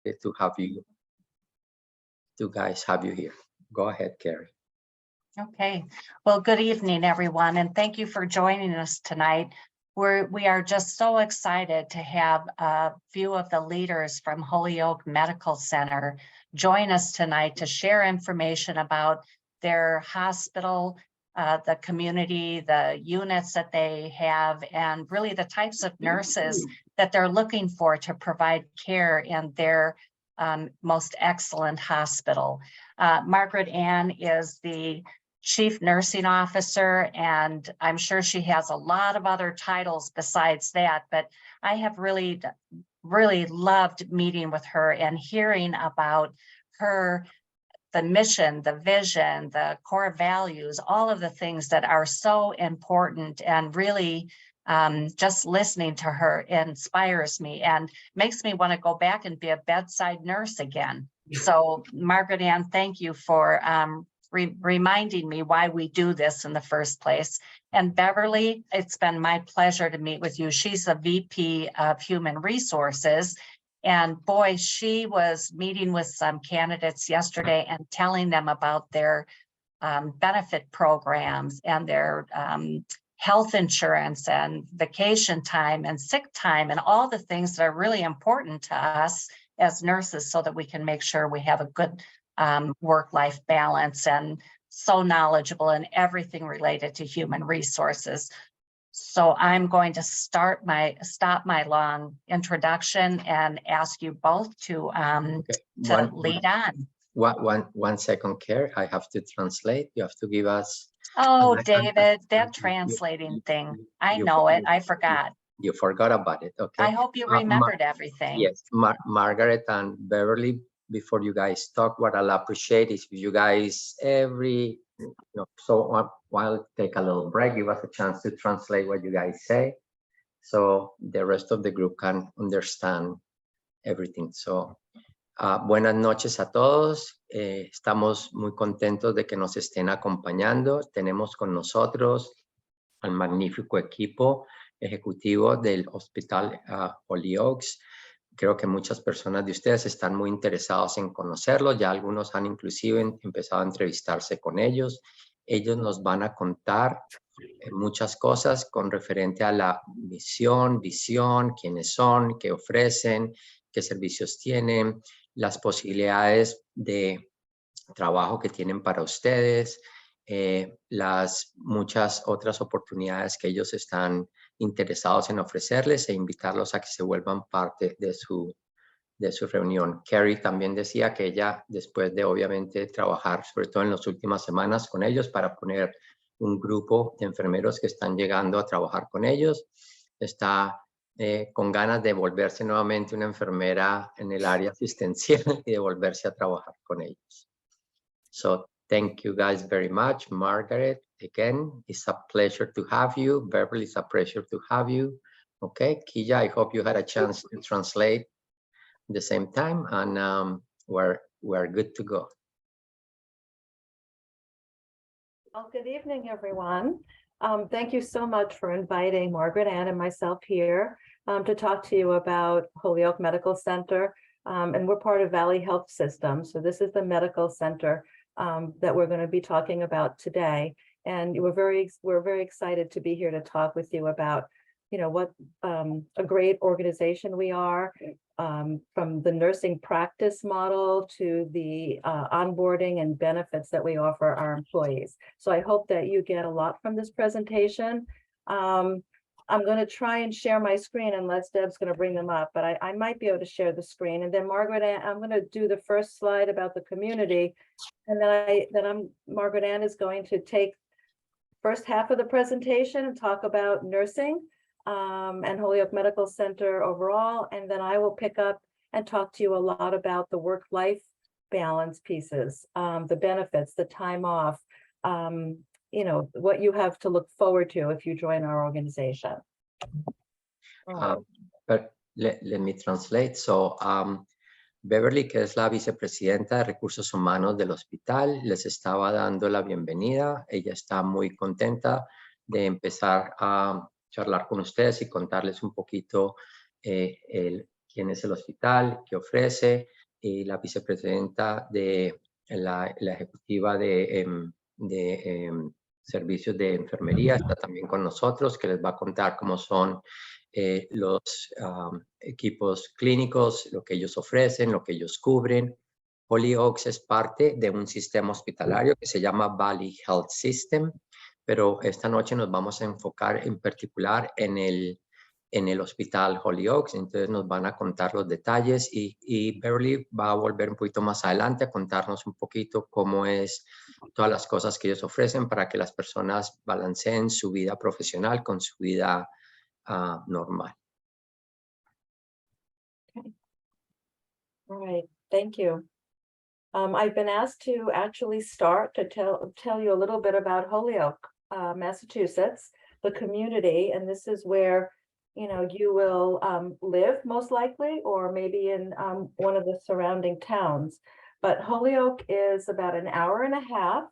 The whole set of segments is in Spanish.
to have you here. Go ahead, Carrie. Okay, well, good evening, everyone, and thank you for joining us tonight. We are just so excited to have a few of the leaders from Holyoke Medical Center join us tonight to share information about their hospital, the community, the units that they have, and really the types of nurses that they're looking for to provide care in their most excellent hospital. Margaret Ann is the Chief Nursing Officer, and I'm sure she has a lot of other titles besides that, but I have really loved meeting with her and hearing about the mission, the vision, the core values, all of the things that are so important, and really just listening to her inspires me and makes me want to go back and be a bedside nurse again. So Margaret Ann, thank you for reminding me why we do this in the first place. And Beverly, it's been my pleasure to meet with you. She's the VP of Human Resources. And boy, she was meeting with some candidates yesterday and telling them about their benefit programs and their health insurance and vacation time and sick time and all the things that are really important to us as nurses so that we can make sure we have a good work-life balance, and so knowledgeable in everything related to human resources. So I'm going to stop my long introduction and ask you both to lead on. One second, Carrie. I have to translate. You have to give us. Oh, David, that translating thing. I know it. I forgot. You forgot about it. Okay. I hope you remembered everything. Yes, Margaret and Beverly, before you guys talk, what I'll appreciate is if you guys while take a little break, give us a chance to translate what you guys say, so the rest of the group can understand everything. So, buenas noches a todos. Estamos muy contentos de que nos estén acompañando. Tenemos con nosotros al magnífico equipo ejecutivo del Hospital Holyoke. Creo que muchas personas de ustedes están muy interesados en conocerlos. Ya algunos han inclusive empezado a entrevistarse con ellos. Ellos nos van a contar muchas cosas con referente a la misión, visión, quiénes son, qué ofrecen, qué servicios tienen, las posibilidades de trabajo que tienen para ustedes, las muchas otras oportunidades que ellos están interesados en ofrecerles e invitarlos a que se vuelvan parte de su reunión. Carrie también decía que ella, después de obviamente trabajar, sobre todo en las últimas semanas con ellos, para poner un grupo de enfermeros que están llegando a trabajar con ellos, está con ganas de volverse nuevamente una enfermera en el área asistencial y de volverse a trabajar con ellos. So, thank you guys very much. Margaret, again, it's a pleasure to have you. Beverly, it's a pleasure to have you. Okay, Kia, I hope you had a chance to translate at the same time, and we're good to go. Well, good evening, everyone. Thank you so much for inviting Margaret Ann and myself here to talk to you about Holyoke Medical Center. And we're part of Valley Health System. So this is the medical center that we're going to be talking about today. And we're very excited to be here to talk with you about, what a great organization we are, from the nursing practice model to the onboarding and benefits that we offer our employees. So I hope that you get a lot from this presentation. I'm going to try and share my screen unless Deb's going to bring them up, but I might be able to share the screen. And then Margaret Ann, I'm going to do the first slide about the community. And then Margaret Ann is going to take first half of the presentation and talk about nursing and Holyoke Medical Center overall. And then I will pick up and talk to you a lot about the work-life balance pieces, the benefits, the time off, what you have to look forward to if you join our organization. But let me translate. So, Beverly, que es la vicepresidenta de Recursos Humanos del hospital, les estaba dando la bienvenida. Ella está muy contenta de empezar a charlar con ustedes y contarles un poquito qué quién es el hospital, qué ofrece, y la vicepresidenta de la ejecutiva de servicios de enfermería está también con nosotros, que les va a contar cómo son los equipos clínicos, lo que ellos ofrecen, lo que ellos cubren. Holyoke es parte de un sistema hospitalario que se llama Valley Health System, pero esta noche nos vamos a enfocar en particular en el hospital Holyoke, entonces nos van a contar los detalles y Beverly va a volver un poquito más adelante a contarnos un poquito cómo es todas las cosas que ellos ofrecen para que las personas balanceen su vida profesional con su vida normal. Okay. All right, thank you. I've been asked to actually start to tell you a little bit about Holyoke, Massachusetts, the community, and this is where you will live most likely, or maybe in one of the surrounding towns. But Holyoke is about an hour and a half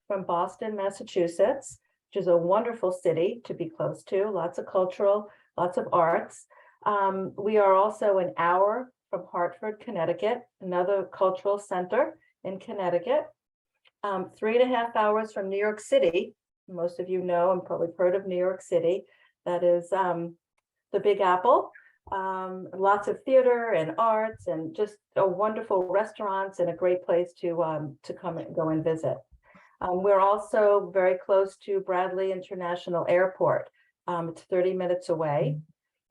from Boston, Massachusetts, which is a wonderful city to be close to, lots of cultural, lots of arts. We are also an hour from Hartford, Connecticut, another cultural center in Connecticut. 3.5 hours from New York City. Most of you know and probably heard of New York City. That is the Big Apple. Lots of theater and arts and just wonderful restaurants and a great place to come and go and visit. We're also very close to Bradley International Airport. It's 30 minutes away.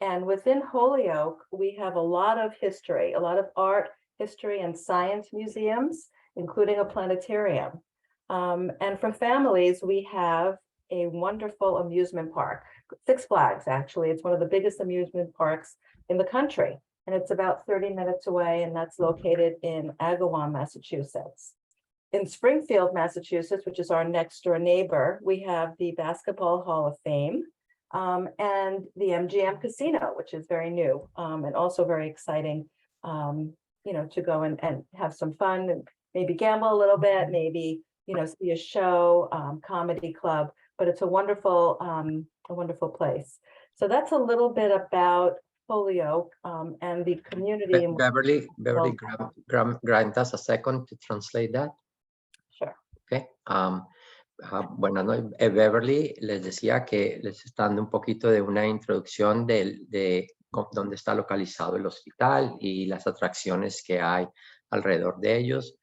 And within Holyoke, we have a lot of history, a lot of art, history, and science museums, including a planetarium. And for families, we have a wonderful amusement park, Six Flags, actually. It's one of the biggest amusement parks in the country. And it's about 30 minutes away, and that's located in Agawam, Massachusetts. In Springfield, Massachusetts, which is our next door neighbor, we have the Basketball Hall of Fame. And the MGM Casino, which is very new and also very exciting, to go and have some fun and maybe gamble a little bit, maybe, see a show, comedy club, but it's a wonderful place. So that's a little bit about Holyoke and the community. Beverly, grant us a second to translate that. Sure. Okay. Bueno, Beverly les decía que les está dando un poquito de una introducción de dónde está localizado el hospital y las atracciones que hay alrededor de ellos.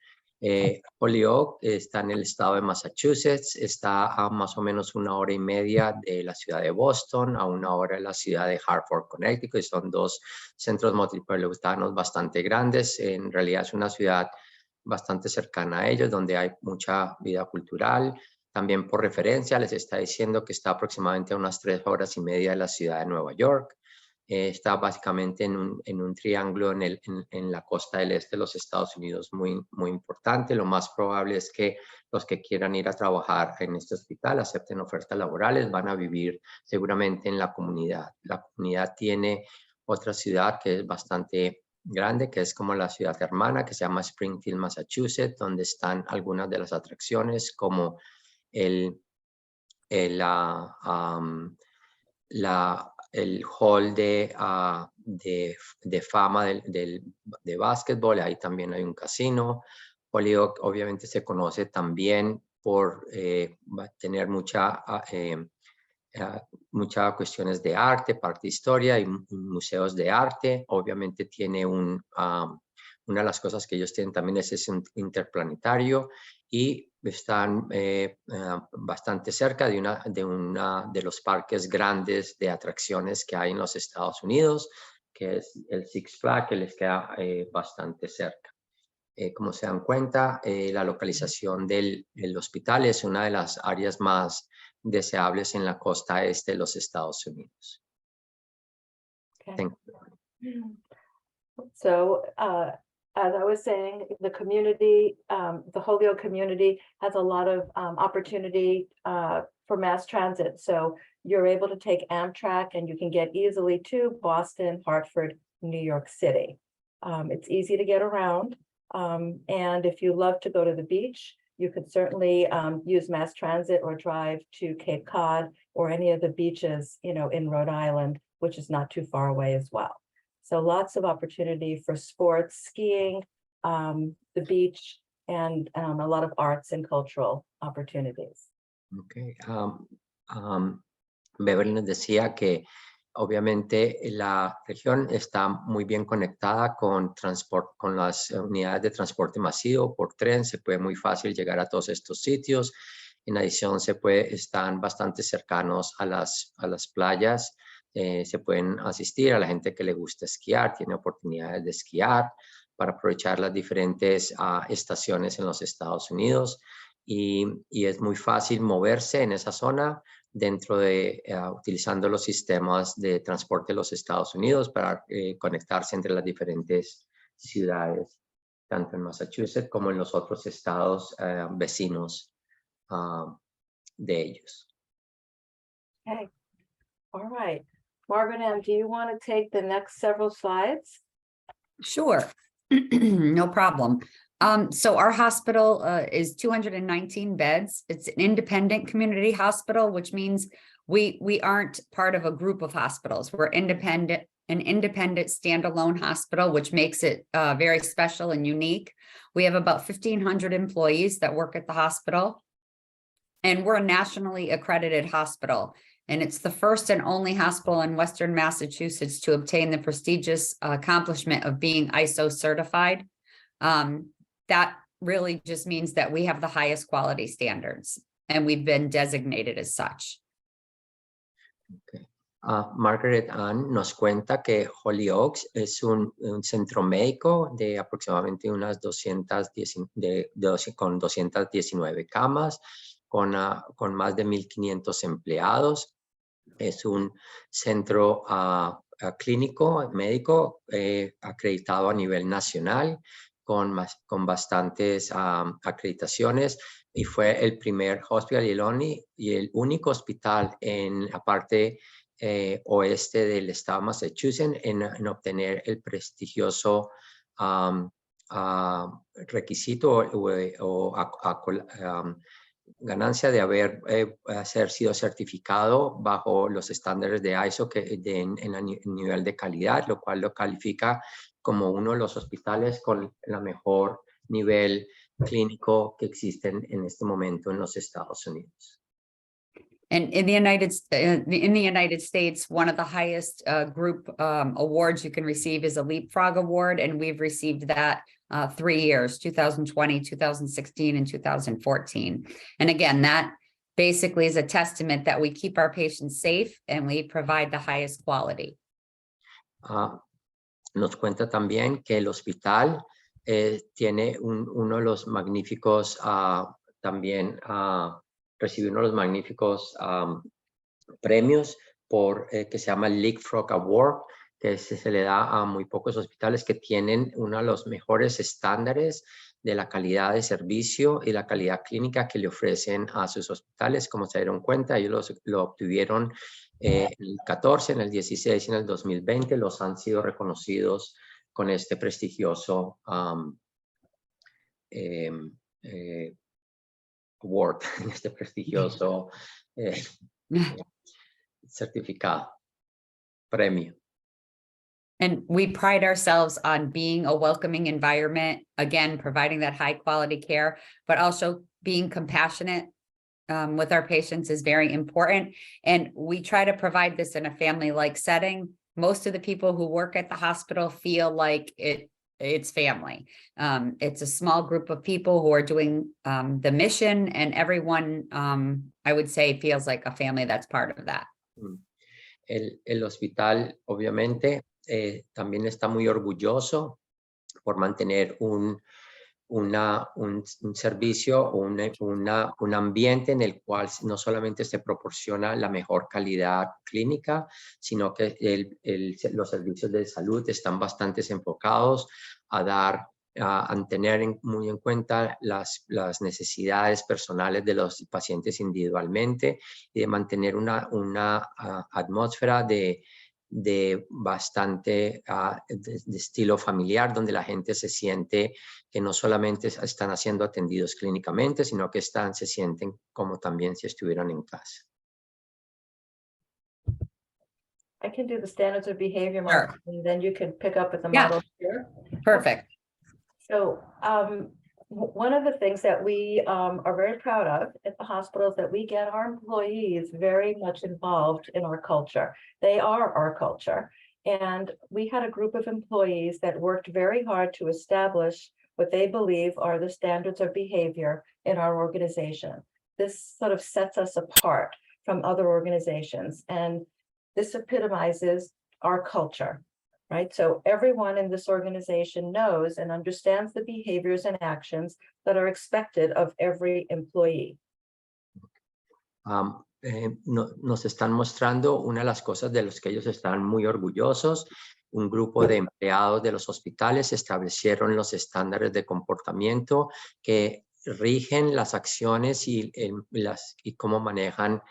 Holyoke está en el estado de Massachusetts, está a más o menos 1 hora y media de la ciudad de Boston, a 1 hora de la ciudad de Hartford, Connecticut, y son dos centros metropolitanos bastante grandes. En realidad es una ciudad bastante cercana a ellos, donde hay mucha vida cultural. También por referencia les está diciendo que está aproximadamente a unas 3 horas y media de la ciudad de Nueva York. Está básicamente en un triángulo en la costa del este de los Estados Unidos muy, muy importante. Lo más probable es que los que quieran ir a trabajar en este hospital acepten ofertas laborales, van a vivir seguramente en la comunidad. La comunidad tiene otra ciudad que es bastante grande, que es como la ciudad hermana, que se llama Springfield, Massachusetts, donde están algunas de las atracciones como el hall de fama de básquetbol. Ahí también hay un casino. Holyoke obviamente se conoce también por tener muchas cuestiones de arte, parte de historia y museos de arte. Obviamente tiene una de las cosas que ellos tienen también es un interplanetario y están bastante cerca de los parques grandes de atracciones que hay en los Estados Unidos, que es el Six Flags, que les queda bastante cerca. Como se dan cuenta, la localización del hospital es una de las áreas más deseables en la costa este de los Estados Unidos. Okay. Thank you. So, as I was saying, the community, the Holyoke community has a lot of opportunity for mass transit. So you're able to take Amtrak and you can get easily to Boston, Hartford, New York City. It's easy to get around. And if you love to go to the beach, you could certainly use mass transit or drive to Cape Cod or any of the beaches, in Rhode Island, which is not too far away as well. So lots of opportunity for sports, skiing, the beach, and a lot of arts and cultural opportunities. Okay. Beverly nos decía que obviamente la región está muy bien conectada con las unidades de transporte masivo por tren. Se puede muy fácil llegar a todos estos sitios. En adición, están bastante cercanos a las playas. Se pueden asistir a la gente que le gusta esquiar, tiene oportunidades de esquiar para aprovechar las diferentes estaciones en los Estados Unidos. Y es muy fácil moverse en esa zona dentro de utilizando los sistemas de transporte de los Estados Unidos para conectarse entre las diferentes ciudades, tanto en Massachusetts como en los otros estados vecinos de ellos. Okay, all right. Margaret Ann, do you want to take the next several slides? Sure, no problem. So our hospital is 219 beds. It's an independent community hospital, which means we aren't part of a group of hospitals. We're an independent standalone hospital, which makes it very special and unique. We have about 1,500 employees that work at the hospital, and we're a nationally accredited hospital. And it's the first and only hospital in Western Massachusetts to obtain the prestigious accomplishment of being ISO certified. That really just means that we have the highest quality standards, and we've been designated as such. Okay. Margaret Ann nos cuenta que Holyoke es un centro médico de aproximadamente unas 219 camas, con más de 1,500 empleados. Es un centro clínico, médico, acreditado a nivel nacional, con bastantes acreditaciones, y fue el primer hospital y el único hospital en la parte oeste del estado de Massachusetts en obtener el prestigioso requisito o ganancia de haber sido certificado bajo los estándares de ISO en nivel de calidad, lo cual lo califica como uno de los hospitales con el mejor nivel clínico que existen en este momento en los Estados Unidos. And in the United States, one of the highest group awards you can receive is a Leapfrog Award, and we've received that 3 years, 2020, 2016, and 2014. And again, that basically is a testament that we keep our patients safe and we provide the highest quality. Nos cuenta también que el hospital tiene uno de los magníficos también recibió uno de los magníficos premios que se llama Leapfrog Award, que se le da a muy pocos hospitales que tienen uno de los mejores estándares de la calidad de servicio y la calidad clínica que le ofrecen a sus hospitales. Como se dieron cuenta, ellos lo obtuvieron en el 14, en el 16 y en el 2020. Los han sido reconocidos con este prestigioso award, este prestigioso certificado, premio. And we pride ourselves on being a welcoming environment, again, providing that high quality care, but also being compassionate with our patients is very important. And we try to provide this in a family-like setting. Most of the people who work at the hospital feel like it's family. It's a small group of people who are doing the mission, and everyone, I would say, feels like a family that's part of that. El hospital, obviamente, también está muy orgulloso por mantener un servicio, un ambiente en el cual no solamente se proporciona la mejor calidad clínica, sino que los servicios de salud están bastante enfocados a tener muy en cuenta las necesidades personales de los pacientes individualmente y de mantener una atmósfera de bastante de estilo familiar, donde la gente se siente que no solamente están siendo atendidos clínicamente, sino que se sienten como también si estuvieran en casa. I can do the standards of behavior, Sure. Mark, and then you can pick up with the Yeah. model here. Perfect. So one of the things that we are very proud of at the hospital is that we get our employees very much involved in our culture. They are our culture. And we had a group of employees that worked very hard to establish what they believe are the standards of behavior in our organization. This sort of sets us apart from other organizations, and this epitomizes our culture, right? So everyone in this organization knows and understands the behaviors and actions that are expected of every employee. Nos están mostrando una de las cosas de las que ellos están muy orgullosos. Un grupo de empleados de los hospitales establecieron los estándares de comportamiento que rigen las acciones y cómo manejan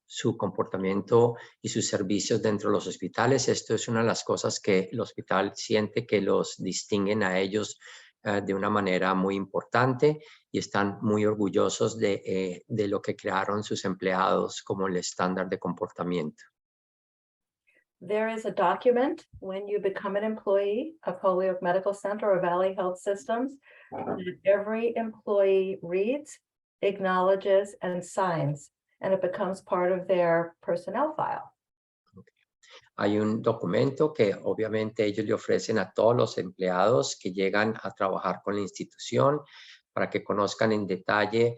su comportamiento y sus servicios dentro de los hospitales. Esto es una de las cosas que el hospital siente que los distinguen a ellos de una manera muy importante, y están muy orgullosos de lo que crearon sus empleados como el estándar de comportamiento. There is a document when you become an employee of Holyoke Medical Center or Valley Health Systems that every employee reads, acknowledges, and signs, and it becomes part of their personnel file. Hay un documento que obviamente ellos le ofrecen a todos los empleados que llegan a trabajar con la institución para que conozcan en detalle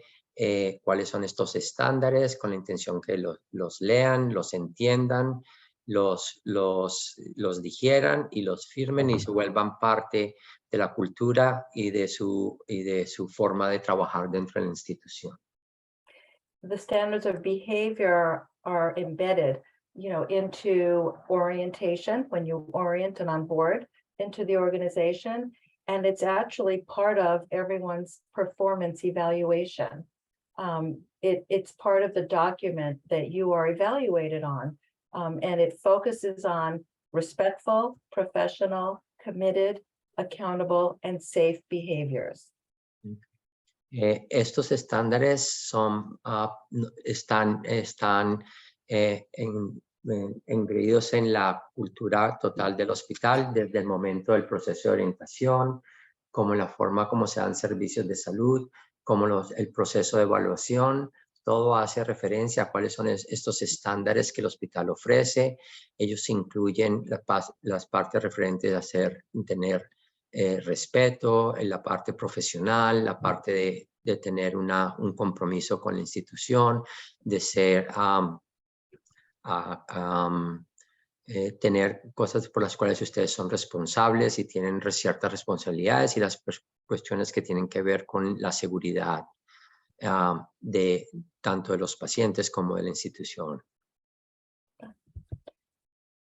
cuáles son estos estándares, con la intención que los lean, los entiendan, los digieran y los firmen y se vuelvan parte de la cultura y de su forma de trabajar dentro de la institución. The standards of behavior are embedded, into orientation when you orient and on board into the organization. And it's actually part of everyone's performance evaluation. It's part of the document that you are evaluated on. And it focuses on respectful, professional, committed, accountable, and safe behaviors. Estos estándares están engreídos en la cultura total del hospital, desde el momento del proceso de orientación, como la forma como se dan servicios de salud, como el proceso de evaluación. Todo hace referencia a cuáles son estos estándares que el hospital ofrece. Ellos incluyen las partes referentes a tener respeto, en la parte profesional, la parte de tener un compromiso con la institución, de ser tener cosas por las cuales ustedes son responsables y tienen ciertas responsabilidades, y las cuestiones que tienen que ver con la seguridad de tanto de los pacientes como de la institución.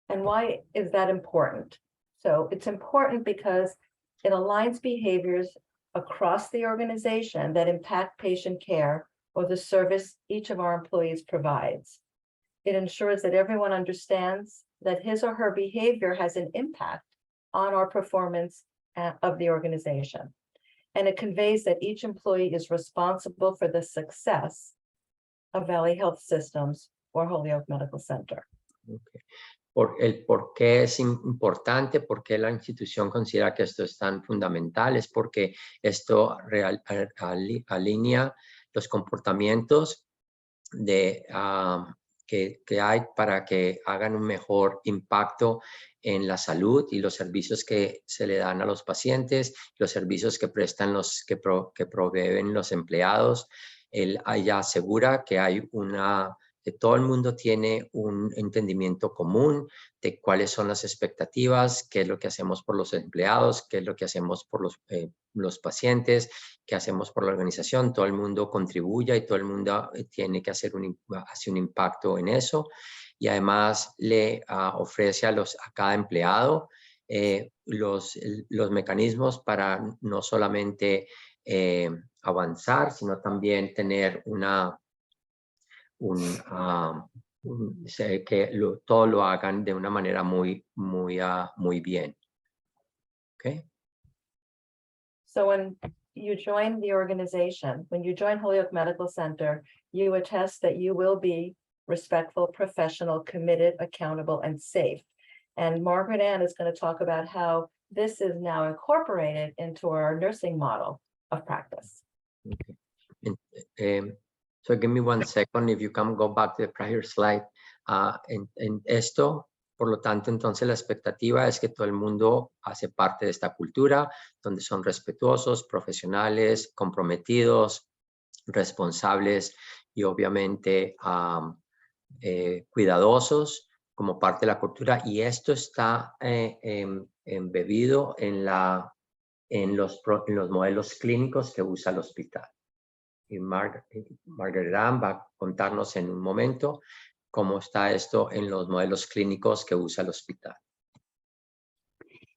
And why is that important? So it's important because it aligns behaviors across the organization that impact patient care or the service each of our employees provides. It ensures that everyone understands that his or her behavior has an impact on our performance of the organization. And it conveys that each employee is responsible for the success of Valley Health Systems or Holyoke Medical Center. Okay. ¿Por qué es importante? ¿Por qué la institución considera que esto es tan fundamental? Es porque esto alinea los comportamientos que hay para que hagan un mejor impacto en la salud y los servicios que se le dan a los pacientes, los servicios que prestan que proveen los empleados. Ella asegura que que todo el mundo tiene un entendimiento común de cuáles son las expectativas, qué es lo que hacemos por los empleados, qué es lo que hacemos por los pacientes, qué hacemos por la organización. Todo el mundo contribuye y todo el mundo tiene que hacer un impacto en eso. Y además le ofrece a cada empleado los mecanismos para no solamente avanzar, sino también tener que todo lo hagan de una manera muy bien. Okay. So when you join the organization, when you join Holyoke Medical Center, you attest that you will be respectful, professional, committed, accountable, and safe. And Margaret Ann is going to talk about how this is now incorporated into our nursing model of practice. Okay. So give me 1 second, if you can go back to the prior slide. En esto, por lo tanto, entonces la expectativa es que todo el mundo hace parte de esta cultura, donde son respetuosos, profesionales, comprometidos, responsables y obviamente cuidadosos como parte de la cultura. Y esto está embebido en los modelos clínicos que usa el hospital. Y Margaret Ann va a contarnos en un momento cómo está esto en los modelos clínicos que usa el hospital.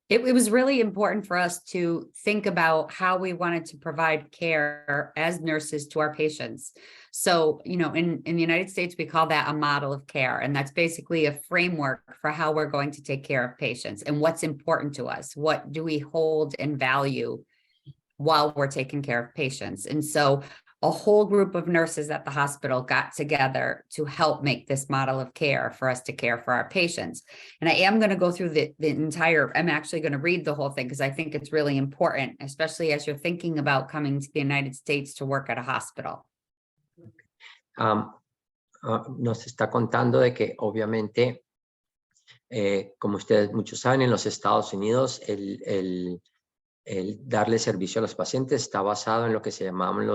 It was really important for us to think about how we wanted to provide care as nurses to our patients. So, you know, in the United States, we call that a model of care. And that's basically a framework for how we're going to take care of patients and what's important to us. What do we hold and value while we're taking care of patients? And so a whole group of nurses at the hospital got together to help make this model of care for us to care for our patients. And I am going to go through the entire, I'm actually going to read the whole thing because I think it's really important, especially as you're thinking about coming to the United States to work at a hospital. Nos está contando de que obviamente, como ustedes muchos saben, en los Estados Unidos el darle servicio a los pacientes está basado en lo que se llaman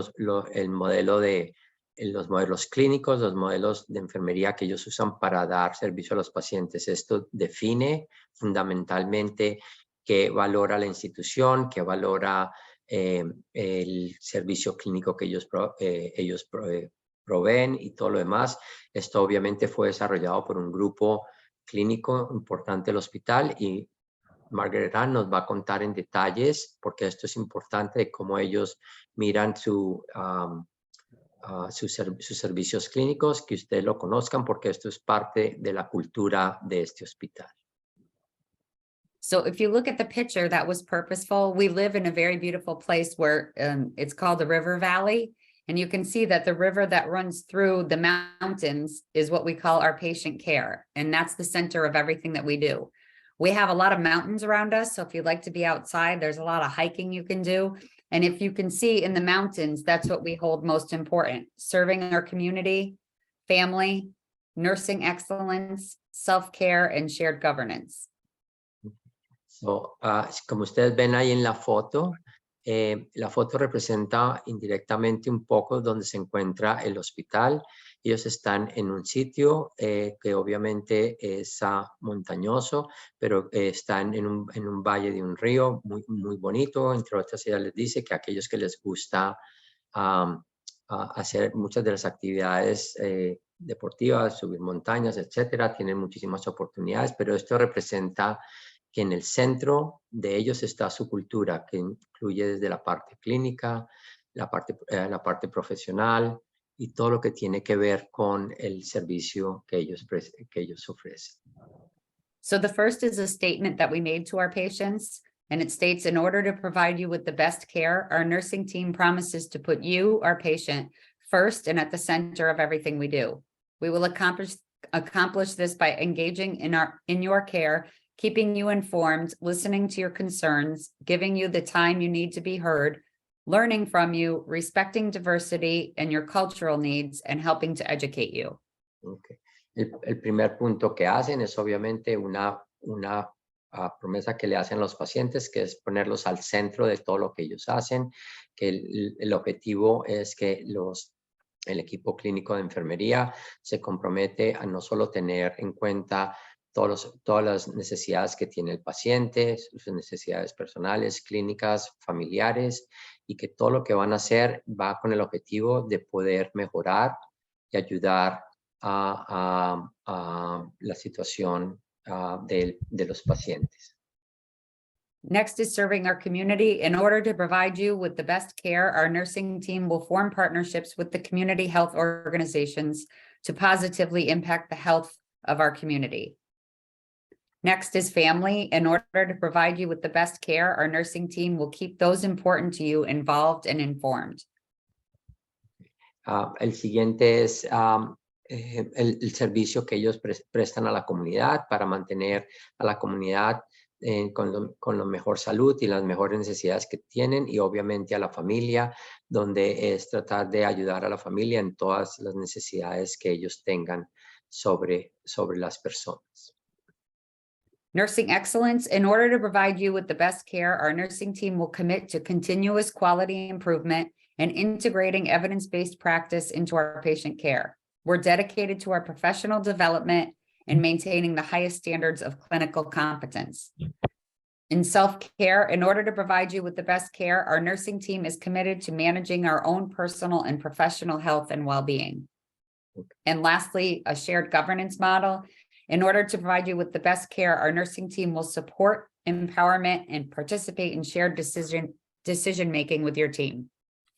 el modelo de los modelos clínicos, los modelos de enfermería que ellos usan para dar servicio a los pacientes. Esto define fundamentalmente qué valora la institución, qué valora el servicio clínico que ellos proveen y todo lo demás. Esto obviamente fue desarrollado por un grupo clínico importante del hospital y Margaret Ann nos va a contar en detalles, porque esto es importante, de cómo ellos miran sus servicios clínicos, que ustedes lo conozcan, porque esto es parte de la cultura de este hospital. So if you look at the picture, that was purposeful. We live in a very beautiful place where it's called the River Valley. And you can see that the river that runs through the mountains is what we call our patient care. And that's the center of everything that we do. We have a lot of mountains around us. So if you'd like to be outside, there's a lot of hiking you can do. And if you can see in the mountains, that's what we hold most important: serving our community, family, nursing excellence, self-care, and shared governance. So, como ustedes ven ahí en la foto representa indirectamente un poco donde se encuentra el hospital. Ellos están en un sitio que obviamente es montañoso, pero están en un valle de un río muy, muy bonito. Entre otras, ella les dice que a aquellos que les gusta hacer muchas de las actividades deportivas, subir montañas, etcétera, tienen muchísimas oportunidades, pero esto representa que en el centro de ellos está su cultura, que incluye desde la parte clínica, la parte profesional y todo lo que tiene que ver con el servicio que ellos ofrecen. So the first is a statement that we made to our patients, and it states, in order to provide you with the best care, our nursing team promises to put you, our patient, first and at the center of everything we do. We will accomplish this by engaging in your care, keeping you informed, listening to your concerns, giving you the time you need to be heard, learning from you, respecting diversity and your cultural needs, and helping to educate you. Okay. El primer punto que hacen es obviamente una promesa que le hacen a los pacientes, que es ponerlos al centro de todo lo que ellos hacen, que el objetivo es que el equipo clínico de enfermería se compromete a no solo tener en cuenta todas las necesidades que tiene el paciente, sus necesidades personales, clínicas, familiares, y que todo lo que van a hacer va con el objetivo de poder mejorar y ayudar a la situación de los pacientes. Next is serving our community. In order to provide you with the best care, our nursing team will form partnerships with the community health organizations to positively impact the health of our community. Next is family. In order to provide you with the best care, our nursing team will keep those important to you involved and informed. El siguiente es el servicio que ellos prestan a la comunidad para mantener a la comunidad con la mejor salud y las mejores necesidades que tienen, y obviamente a la familia, donde es tratar de ayudar a la familia en todas las necesidades que ellos tengan sobre las personas. Nursing excellence. In order to provide you with the best care, our nursing team will commit to continuous quality improvement and integrating evidence-based practice into our patient care. We're dedicated to our professional development and maintaining the highest standards of clinical competence. In self-care, in order to provide you with the best care, our nursing team is committed to managing our own personal and professional health and well-being. And lastly, a shared governance model. In order to provide you with the best care, our nursing team will support empowerment and participate in shared decision-making with your team.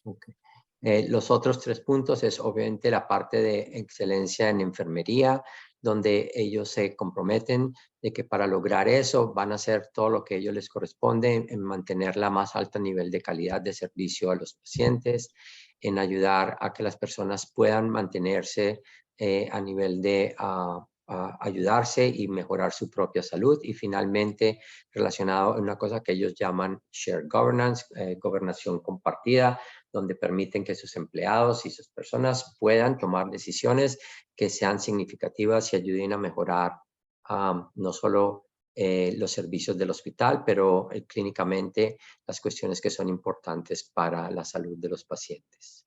Okay. Los otros 3 puntos es obviamente la parte de excelencia en enfermería, donde ellos se comprometen de que para lograr eso van a hacer todo lo que a ellos les corresponde en mantener la más alto nivel de calidad de servicio a los pacientes, en ayudar a que las personas puedan mantenerse a nivel de ayudarse y mejorar su propia salud, y finalmente relacionado a una cosa que ellos llaman shared governance, gobernación compartida, donde permiten que sus empleados y sus personas puedan tomar decisiones que sean significativas y ayuden a mejorar no solo los servicios del hospital, pero clínicamente las cuestiones que son importantes para la salud de los pacientes.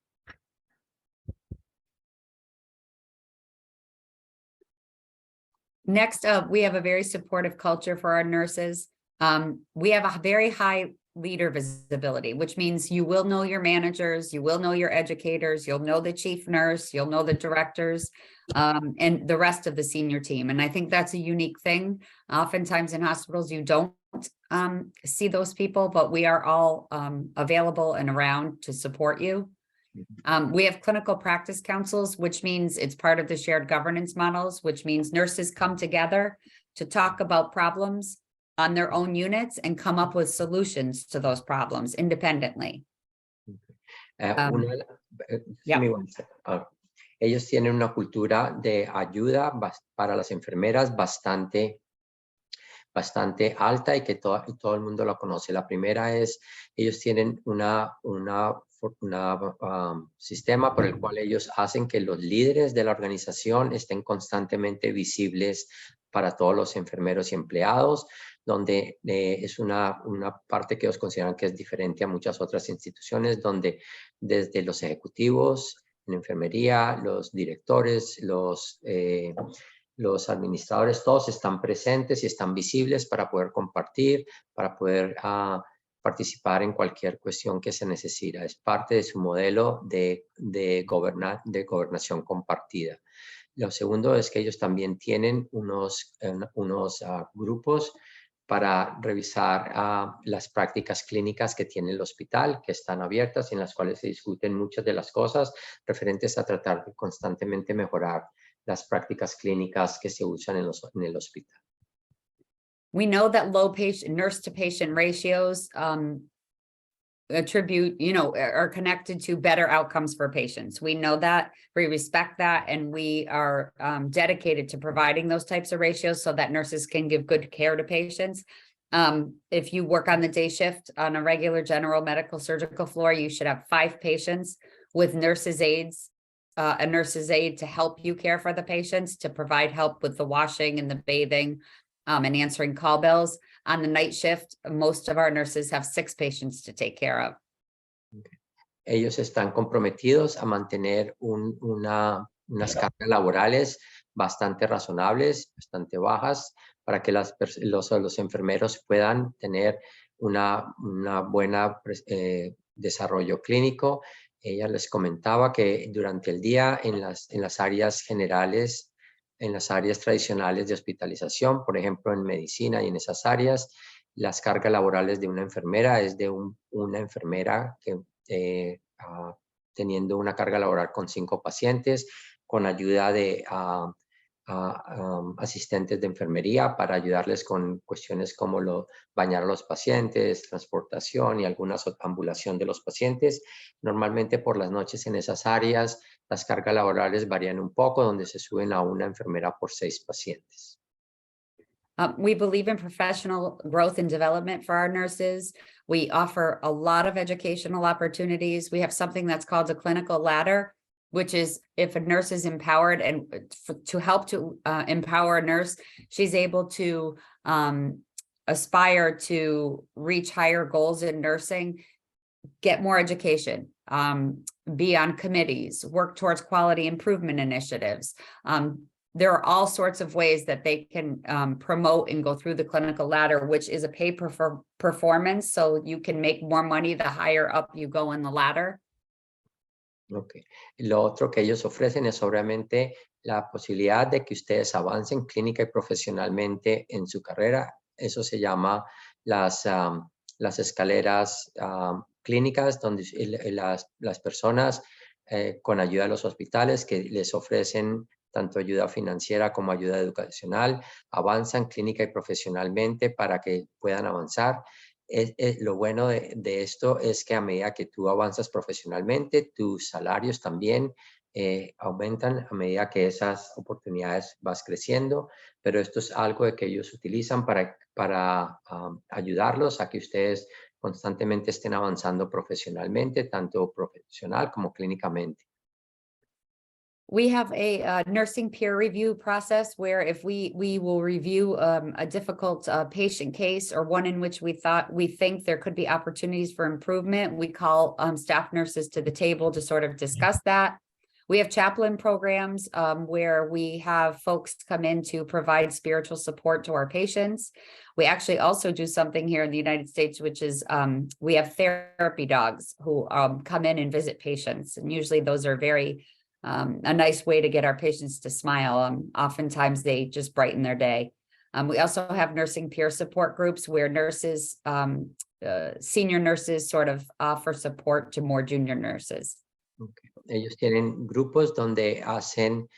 Next up, we have a very supportive culture for our nurses. We have a very high leader visibility, which means you will know your managers, you will know your educators, you'll know the chief nurse, you'll know the directors, and the rest of the senior team. And I think that's a unique thing. Oftentimes in hospitals, you don't see those people, but we are all available and around to support you. We have clinical practice councils, which means it's part of the shared governance models, which means nurses come together to talk about problems on their own units and come up with solutions to those problems independently. Ellos tienen una cultura de ayuda para las enfermeras bastante alta y que todo el mundo la conoce. La primera es, ellos tienen un sistema por el cual ellos hacen que los líderes de la organización estén constantemente visibles para todos los enfermeros y empleados, donde es una parte que ellos consideran que es diferente a muchas otras instituciones, donde desde los ejecutivos en enfermería, los directores, los administradores, todos están presentes y están visibles para poder compartir, para poder participar en cualquier cuestión que se necesita. Es parte de su modelo de gobernación compartida. Lo segundo es que ellos también tienen unos grupos para revisar las prácticas clínicas que tiene el hospital, que están abiertas y en las cuales se discuten muchas de las cosas referentes a tratar de constantemente mejorar las prácticas clínicas que se usan en el hospital. We know that low nurse to patient ratios are connected to better outcomes for patients. We know that, we respect that, and we are dedicated to providing those types of ratios so that nurses can give good care to patients. If you work on the day shift on a regular general medical surgical floor, you should have 5 patients with nurses' aides, a nurse's aide to help you care for the patients, to provide help with the washing and the bathing, and answering call bells. On the night shift, most of our nurses have 6 patients to take care of. Ellos están comprometidos a mantener unas cargas laborales bastante razonables, bastante bajas, para que los enfermeros puedan tener una buena desarrollo clínico. Ella les comentaba que durante el día en las áreas generales, en las áreas tradicionales de hospitalización, por ejemplo, en medicina y en esas áreas, las cargas laborales de una enfermera es de una enfermera que teniendo una carga laboral con 5 pacientes, con ayuda de asistentes de enfermería para ayudarles con cuestiones como bañar a los pacientes, transportación y alguna ambulación de los pacientes. Normalmente por las noches en esas áreas Las cargas laborales varían un poco, donde se suben a una enfermera por 6 pacientes. We believe in professional growth and development for our nurses. We offer a lot of educational opportunities. We have something that's called a clinical ladder, which is if a nurse is empowered and to help to empower a nurse, she's able to aspire to reach higher goals in nursing, get more education, be on committees, work towards quality improvement initiatives. There are all sorts of ways that they can promote and go through the clinical ladder, which is a pay for performance. So you can make more money the higher up you go in the ladder. Okay. Lo otro que ellos ofrecen es obviamente la posibilidad de que ustedes avancen clínica y profesionalmente en su carrera. Eso se llama las escaleras clínicas, donde las personas con ayuda de los hospitales que les ofrecen tanto ayuda financiera como ayuda educacional, avanzan clínica y profesionalmente para que puedan avanzar. Lo bueno de esto es que a medida que tú avanzas profesionalmente, tus salarios también aumentan a medida que esas oportunidades vas creciendo, pero esto es algo de que ellos utilizan para ayudarlos a que ustedes constantemente estén avanzando profesionalmente, tanto profesional como clínicamente. We have a nursing peer review process where if we will review a difficult patient case or one in which we think there could be opportunities for improvement, we call staff nurses to the table to sort of discuss that. We have chaplain programs where we have folks come in to provide spiritual support to our patients. We actually also do something here in the United States, which is we have therapy dogs who come in and visit patients. And usually those are very a nice way to get our patients to smile. Oftentimes they just brighten their day. We also have nursing peer support groups where nurses, senior nurses sort of offer support to more junior nurses. Okay. Ellos tienen grupos donde hacen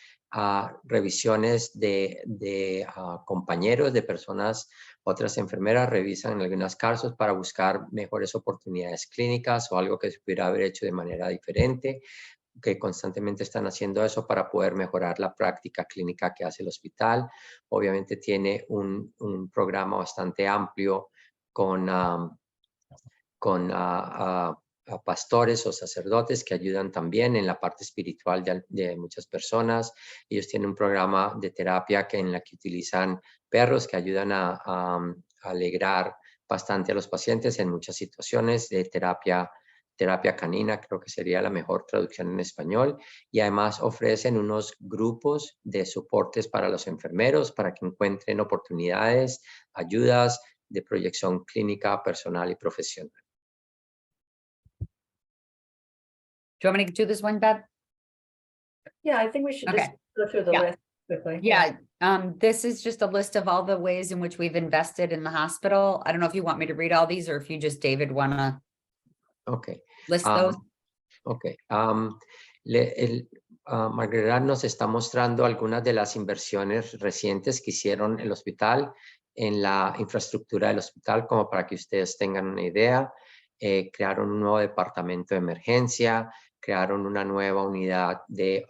revisiones de compañeros, de personas, otras enfermeras revisan en algunos casos para buscar mejores oportunidades clínicas o algo que se pudiera haber hecho de manera diferente, que constantemente están haciendo eso para poder mejorar la práctica clínica que hace el hospital. Obviamente tiene un programa bastante amplio con pastores o sacerdotes que ayudan también en la parte espiritual de muchas personas. Ellos tienen un programa de terapia en la que utilizan perros que ayudan a alegrar bastante a los pacientes en muchas situaciones de terapia canina, creo que sería la mejor traducción en español, y además ofrecen unos grupos de soportes para los enfermeros para que encuentren oportunidades, ayudas de proyección clínica, personal y profesional. Do you want me to do this one, Beth? Yeah, I think we should just Okay. go through the Yeah. list quickly. Yeah, this is just a list of all the ways in which we've invested in the hospital. I don't know if you want me to read all these or if you just, David, wanna Okay. list those. Okay. Margarita nos está mostrando algunas de las inversiones recientes que hicieron el hospital en la infraestructura del hospital, como para que ustedes tengan una idea. Crearon un nuevo departamento de emergencia, crearon una nueva unidad de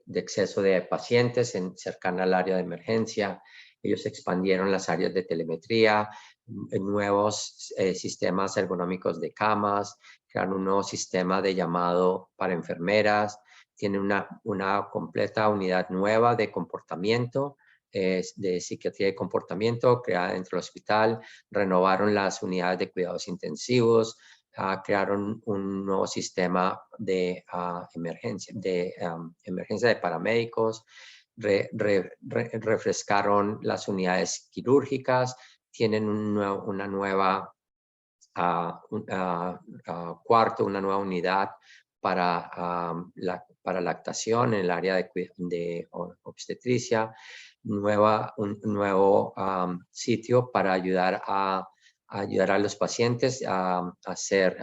exceso de pacientes cercana al área de emergencia. Ellos expandieron las áreas de telemetría, nuevos sistemas ergonómicos de camas, crearon un nuevo sistema de llamado para enfermeras, tienen una completa unidad nueva de comportamiento, de psiquiatría de comportamiento creada dentro del hospital, renovaron las unidades de cuidados intensivos, crearon un nuevo sistema de emergencia de paramédicos, refrescaron las unidades quirúrgicas, tienen una nueva cuarto, una nueva unidad para lactación en el área de obstetricia, un nuevo sitio para ayudar a los pacientes a ser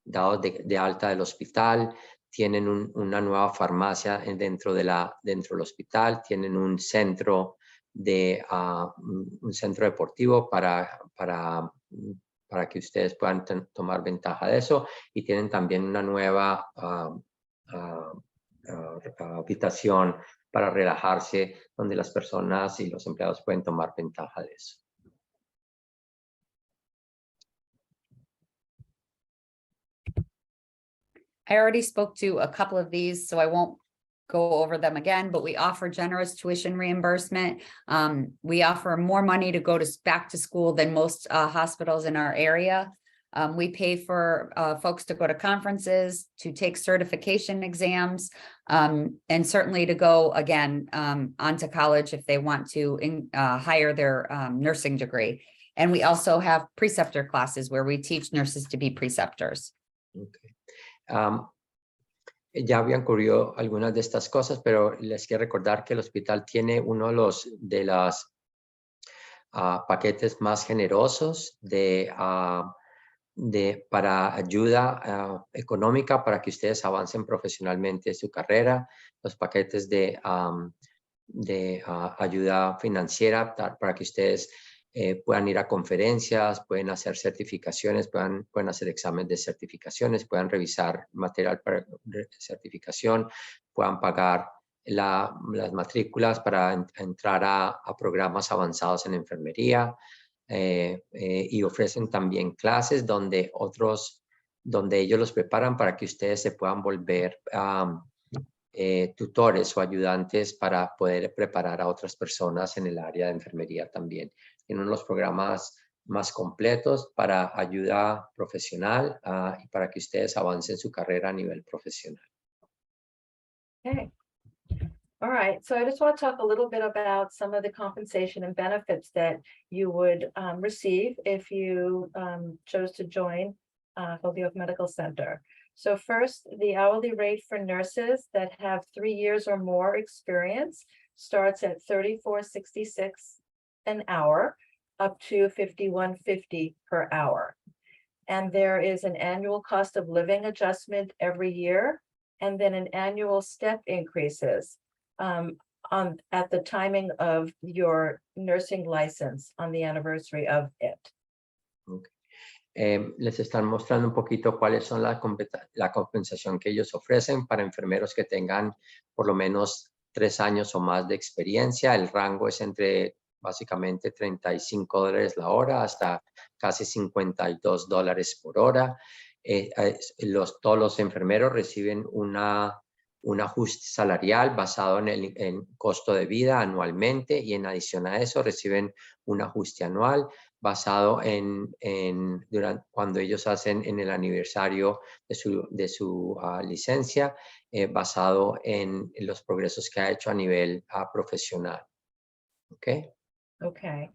dados de alta del hospital. Tienen una nueva farmacia dentro del hospital, tienen un centro deportivo para que ustedes puedan tomar ventaja de eso, y tienen también una nueva habitación para relajarse, donde las personas y los empleados pueden tomar ventaja de eso. I already spoke to a couple of these, so I won't go over them again, but we offer generous tuition reimbursement. We offer more money to go back to school than most hospitals in our area. We pay for folks to go to conferences, to take certification exams, and certainly to go again onto college if they want to hire their nursing degree. And we also have preceptor classes where we teach nurses to be preceptors. Okay. Ya habían ocurrido algunas de estas cosas, pero les quiero recordar que el hospital tiene uno de los paquetes más generosos para ayuda económica para que ustedes avancen profesionalmente en su carrera, los paquetes de ayuda financiera para que ustedes puedan ir a conferencias, pueden hacer certificaciones, pueden hacer exámenes de certificaciones, puedan revisar material para certificación, puedan pagar las matrículas para entrar a programas avanzados en enfermería, y ofrecen también clases donde ellos los preparan para que ustedes se puedan volver tutores o ayudantes para poder preparar a otras personas en el área de enfermería también. En uno de los programas más completos para ayuda profesional y para que ustedes avancen su carrera a nivel profesional. Okay. All right, so I just want to talk a little bit about some of the compensation and benefits that you would receive if you chose to join Holyoke Medical Center. So first, the hourly rate for nurses that have 3 years or more experience starts at $34.66 an hour, up to $51.50 per hour. And there is an annual cost of living adjustment every year, and then an annual step increases at the timing of your nursing license on the anniversary of it. Okay. Les están mostrando un poquito cuáles son la compensación que ellos ofrecen para enfermeros que tengan por lo menos 3 años o más de experiencia. El rango es entre básicamente $35 la hora hasta casi $52 por hora. Todos los enfermeros reciben un ajuste salarial basado en el costo de vida anualmente, y en adición a eso reciben un ajuste anual basado cuando ellos hacen en el aniversario de su licencia, basado en los progresos que ha hecho a nivel profesional. Okay. Okay.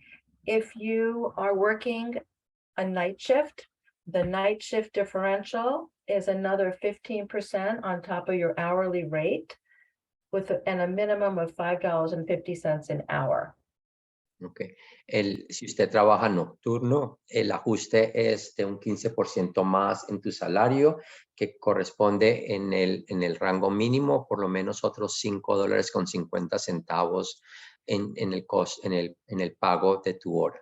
If you are working a night shift, the night shift differential is another 15% on top of your hourly rate, and a minimum of $5.50 an hour. Okay. Si usted trabaja nocturno, el ajuste es de un 15% más en tu salario, que corresponde en el rango mínimo, por lo menos otros $5.50 en el pago de tu hora.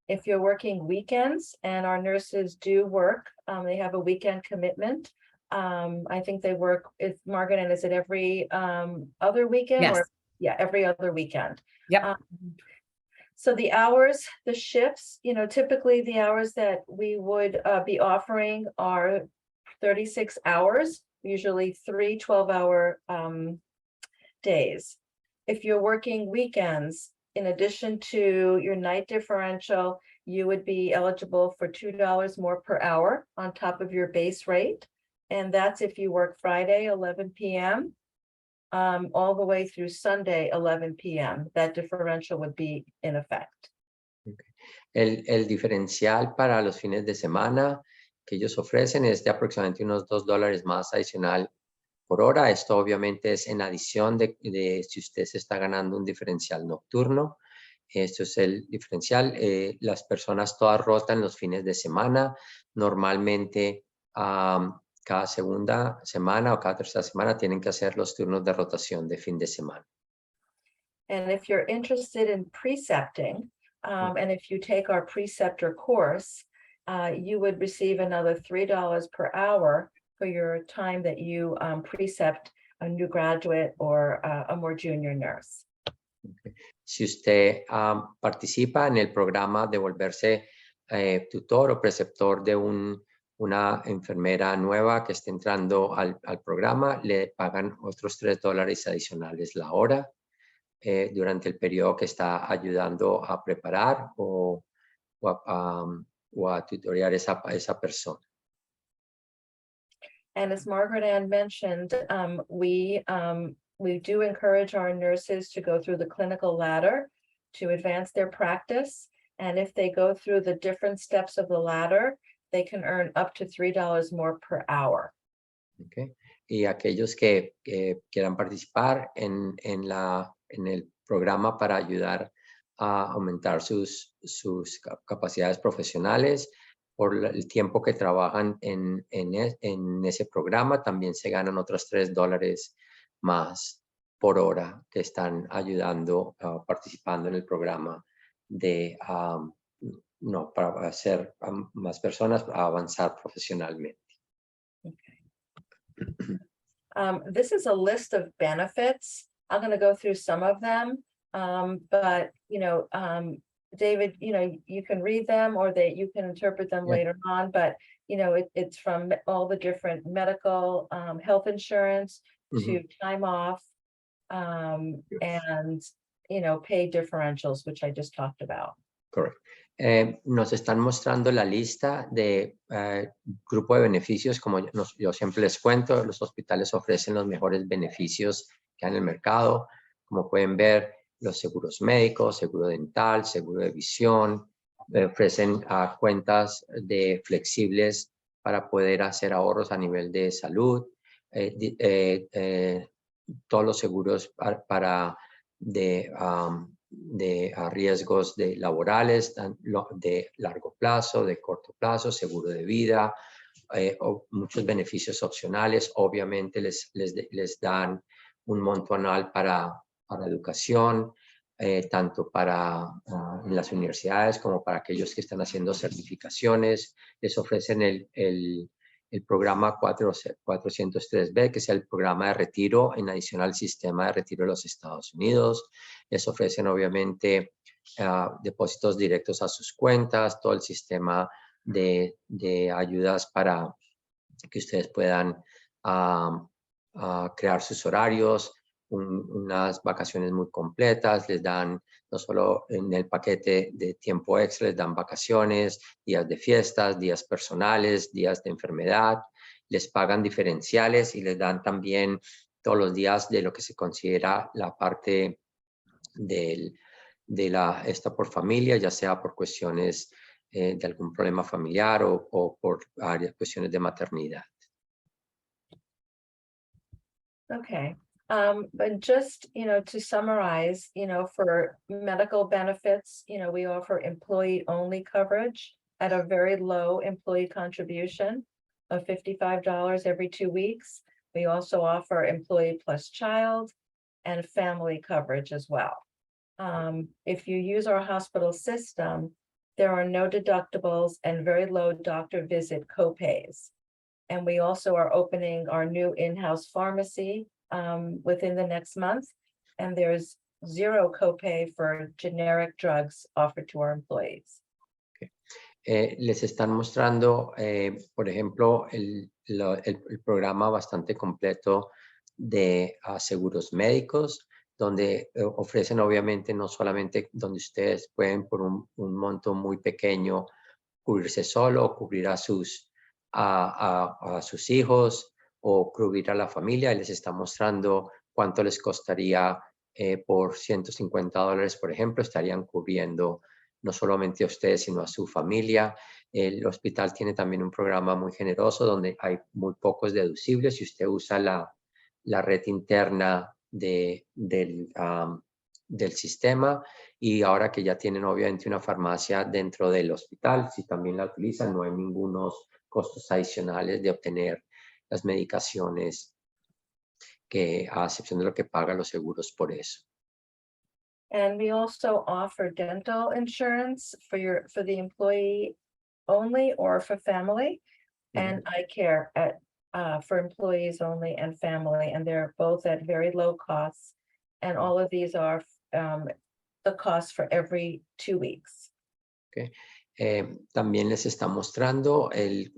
If you're working weekends, and our nurses do work, they have a weekend commitment. I think they work, Margaret, and is it every other weekend? Yes. Or yeah, every other weekend. Yep. So the hours, the shifts, typically the hours that we would be offering are 36 hours, usually 3 12-hour days. If you're working weekends, in addition to your night differential, you would be eligible for $2 more per hour on top of your base rate. And that's if you work Friday, 11 p.m., all the way through Sunday, 11 p.m. That differential would be in effect. Okay. El diferencial para los fines de semana que ellos ofrecen es de aproximadamente unos $2 más adicional por hora. Esto obviamente es en adición de si usted se está ganando un diferencial nocturno. Esto es el diferencial. Las personas todas rotan los fines de semana. Normalmente cada segunda semana o cada tercera semana tienen que hacer los turnos de rotación de fin de semana. And if you're interested in precepting, and if you take our preceptor course, you would receive another $3 per hour for your time that you precept a new graduate or a more junior nurse. Si usted participa en el programa de volverse tutor o preceptor de una enfermera nueva que esté entrando al programa, le pagan otros $3 adicionales la hora durante el periodo que está ayudando a preparar o a tutorear esa persona. And as Margaret Ann mentioned, we do encourage our nurses to go through the clinical ladder to advance their practice. And if they go through the different steps of the ladder, they can earn up to $3 more per hour. Okay. Y aquellos que quieran participar en el programa para ayudar a aumentar sus capacidades profesionales, por el tiempo que trabajan en ese programa, también se ganan otros $3 más por hora que están ayudando, participando en el programa para hacer a más personas a avanzar profesionalmente. This is a list of benefits. I'm going to go through some of them, but David, you can read them or you can interpret them later on, but it's from all the different medical health insurance to time off and pay differentials, which I just talked about. Correcto. Nos están mostrando la lista de grupo de beneficios. Como yo siempre les cuento, los hospitales ofrecen los mejores beneficios que hay en el mercado. Como pueden ver, los seguros médicos, seguro dental, seguro de visión, ofrecen cuentas flexibles para poder hacer ahorros a nivel de salud, todos los seguros de riesgos laborales de largo plazo, de corto plazo, seguro de vida, muchos beneficios opcionales. Obviamente les dan un monto anual para educación, tanto para en las universidades como para aquellos que están haciendo certificaciones. Les ofrecen el programa 403B, que es el programa de retiro en adición al sistema de retiro de los Estados Unidos. Les ofrecen obviamente depósitos directos a sus cuentas, todo el sistema de ayudas para que ustedes puedan crear sus horarios, unas vacaciones muy completas. Les dan, no solo en el paquete de tiempo extra, les dan vacaciones, días de fiestas, días personales, días de enfermedad. Les pagan diferenciales y les dan también todos los días de lo que se considera la parte de esta por familia, ya sea por cuestiones de algún problema familiar o por cuestiones de maternidad. Okay. But just, to summarize, for medical benefits, we offer employee only coverage at a very low employee contribution of $55 every 2 weeks. We also offer employee plus child and family coverage as well. If you use our hospital system, there are no deductibles and very low doctor visit copays. And we also are opening our new in-house pharmacy within the next month. And there's zero copay for generic drugs offered to our employees. Okay. Les están mostrando, por ejemplo, el programa bastante completo de seguros médicos, donde ofrecen obviamente no solamente donde ustedes pueden por un monto muy pequeño cubrirse solo o cubrir a sus hijos o cubrir a la familia. Les está mostrando cuánto les costaría por $150, por ejemplo, estarían cubriendo no solamente a ustedes, sino a su familia. El hospital tiene también un programa muy generoso donde hay muy pocos deducibles. Si usted usa la red interna del sistema, y ahora que ya tienen obviamente una farmacia dentro del hospital, si también la utilizan, no hay ningunos costos adicionales de obtener las medicaciones, a excepción de lo que pagan los seguros por eso. And we also offer dental insurance for the employee only or for family, and eye care at for employees only and family, and they're both at very low costs. And all of these are the cost for every 2 weeks. Okay. También les está mostrando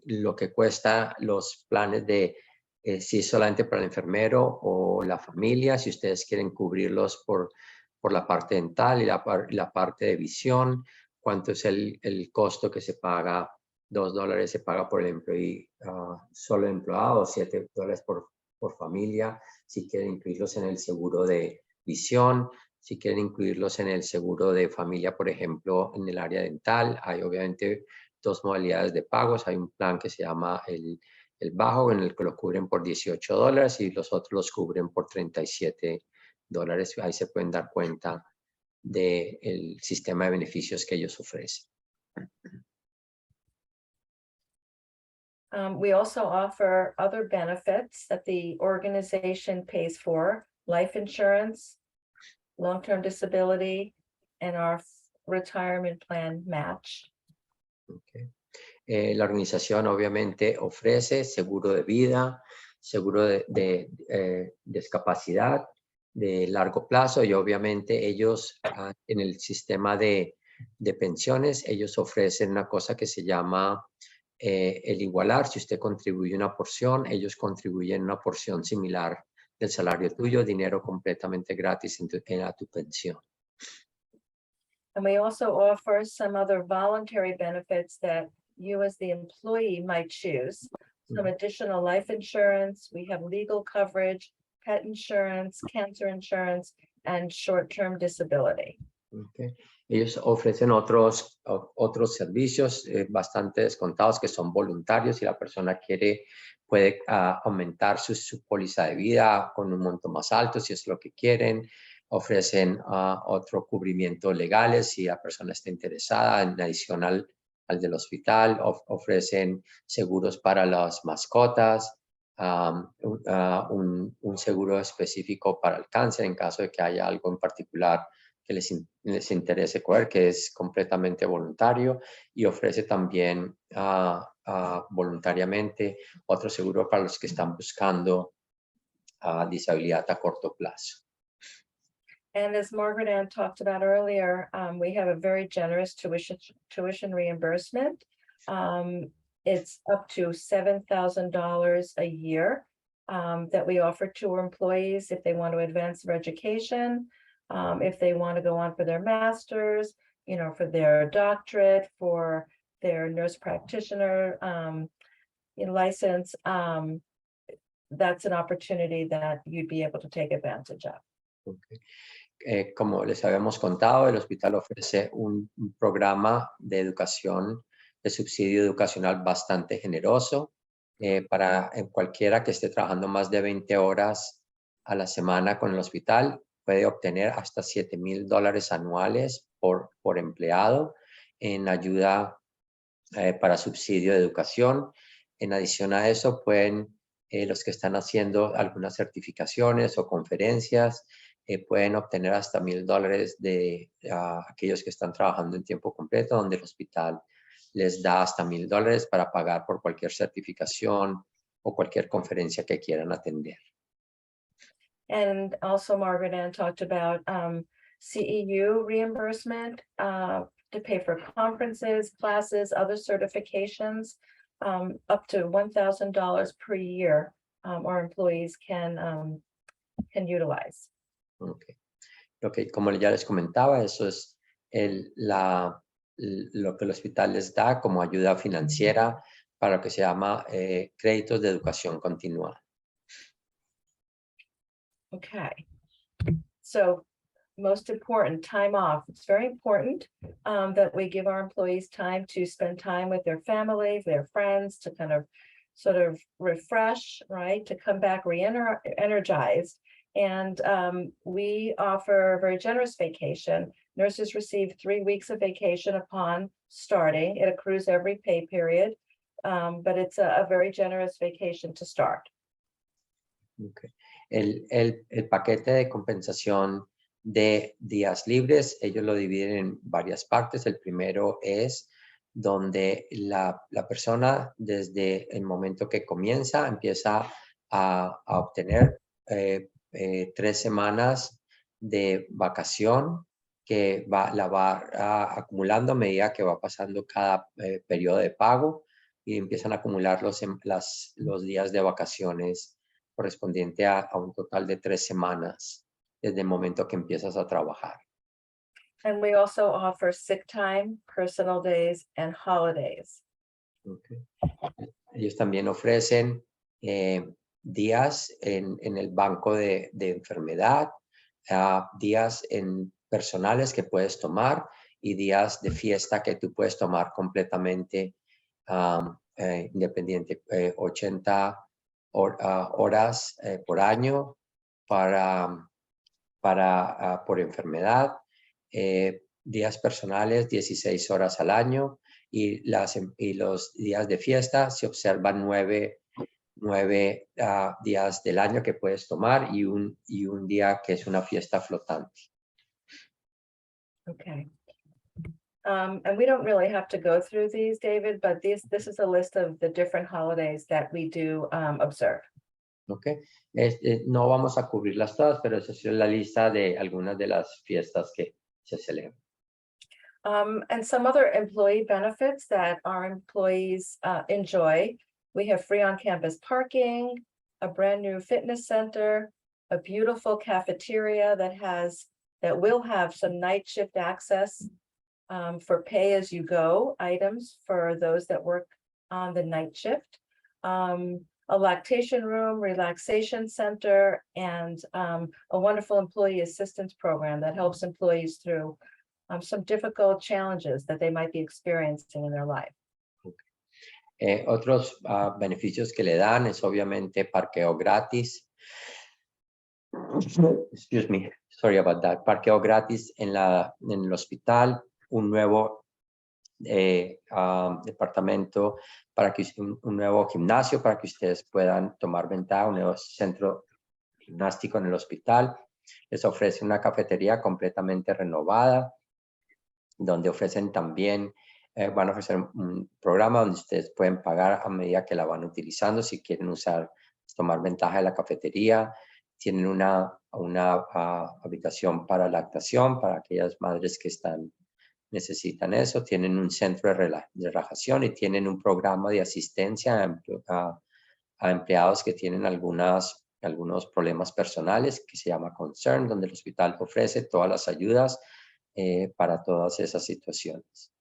lo que cuesta los planes de si es solamente para el enfermero o la familia, si ustedes quieren cubrirlos por la parte dental y la parte de visión, cuánto es el costo que se paga. $2 se paga por el empleado, solo empleado, $7 por familia. Si quieren incluirlos en el seguro de visión, si quieren incluirlos en el seguro de familia, por ejemplo, en el área dental, hay obviamente 2 modalidades de pagos. Hay un plan que se llama el bajo, en el que lo cubren por $18 y los otros los cubren por $37. Ahí se pueden dar cuenta del sistema de beneficios que ellos ofrecen. We also offer other benefits that the organization pays for, life insurance, long-term disability, and our retirement plan match. Okay. La organización obviamente ofrece seguro de vida, seguro de discapacidad de largo plazo y obviamente ellos en el sistema de pensiones, ellos ofrecen una cosa que se llama el igualar. Si usted contribuye una porción, ellos contribuyen una porción similar del salario tuyo, dinero completamente gratis a tu pensión. And we also offer some other voluntary benefits that you as the employee might choose. Some additional life insurance, we have legal coverage, pet insurance, cancer insurance, and short-term disability. Okay. Ellos ofrecen otros servicios bastante descontados que son voluntarios. Si la persona quiere, puede aumentar su póliza de vida con un monto más alto, si es lo que quieren. Ofrecen otro cubrimiento legales si la persona está interesada, en adición al del hospital. Ofrecen seguros para las mascotas, un seguro específico para el cáncer en caso de que haya algo en particular que les interese coger, que es completamente voluntario, y ofrece también voluntariamente otro seguro para los que están buscando disabilidad a corto plazo. And as Margaret Ann talked about earlier, we have a very generous tuition reimbursement. It's up to $7,000 a year that we offer to our employees if they want to advance their education, if they want to go on for their master's, for their doctorate, for their nurse practitioner license. That's an opportunity that you'd be able to take advantage of. Okay. Como les habíamos contado, el hospital ofrece un programa de educación, de subsidio educacional bastante generoso para cualquiera que esté trabajando más de 20 horas a la semana con el hospital. Puede obtener hasta $7,000 anuales por empleado en ayuda para subsidio de educación. En adición a eso, pueden los que están haciendo algunas certificaciones o conferencias pueden obtener hasta $1,000 de aquellos que están trabajando en tiempo completo, donde el hospital les da hasta $1,000 para pagar por cualquier certificación o cualquier conferencia que quieran atender. And also Margaret Ann talked about CEU reimbursement to pay for conferences, classes, other certifications, up to $1,000 per year our employees can utilize. Okay. Como ya les comentaba, eso es lo que el hospital les da como ayuda financiera para lo que se llama créditos de educación continua. Okay. So most important, time off. It's very important that we give our employees time to spend time with their family, their friends, to kind of sort of refresh, right? To come back re-energized. And we offer a very generous vacation. Nurses receive 3 weeks of vacation upon starting. It accrues every pay period, but it's a very generous vacation to start. Okay. El paquete de compensación de días libres, ellos lo dividen en varias partes. El primero es donde la persona desde el momento que comienza empieza a obtener 3 semanas de vacación que la va acumulando a medida que va pasando cada periodo de pago y empiezan a acumular los días de vacaciones correspondiente a un total de 3 semanas desde el momento que empiezas a trabajar. And we also offer sick time, personal days, and holidays. Okay. Ellos también ofrecen días en el banco de enfermedad, días personales que puedes tomar y días de fiesta que tú puedes tomar completamente independiente, 80 horas por año por enfermedad, días personales 16 horas al año y los días de fiesta se observan 9 días del año que puedes tomar y un día que es una fiesta flotante. Okay. And we don't really have to go through these, David, but this is a list of the different holidays that we do observe. Okay. No vamos a cubrirlas todas, pero esa es la lista de algunas de las fiestas que se celebran. And some other employee benefits that our employees enjoy. We have free on-campus parking, a brand new fitness center, a beautiful cafeteria that will have some night shift access for pay-as-you-go items for those that work on the night shift. A lactation room, relaxation center, and a wonderful employee assistance program that helps employees through some difficult challenges that they might be experiencing in their life. Otros beneficios que le dan es obviamente parqueo gratis. Excuse me, sorry about that. Parqueo gratis en el hospital, un nuevo departamento un nuevo gimnasio para que ustedes puedan tomar ventaja, un nuevo centro gimnástico en el hospital. Les ofrece una cafetería completamente renovada, donde ofrecen también, van a ofrecer un programa donde ustedes pueden pagar a medida que la van utilizando si quieren tomar ventaja de la cafetería. Tienen una habitación para lactación para aquellas madres que necesitan eso. Tienen un centro de relajación y tienen un programa de asistencia a empleados que tienen algunos problemas personales que se llama Concern, donde el hospital ofrece todas las ayudas para todas esas situaciones.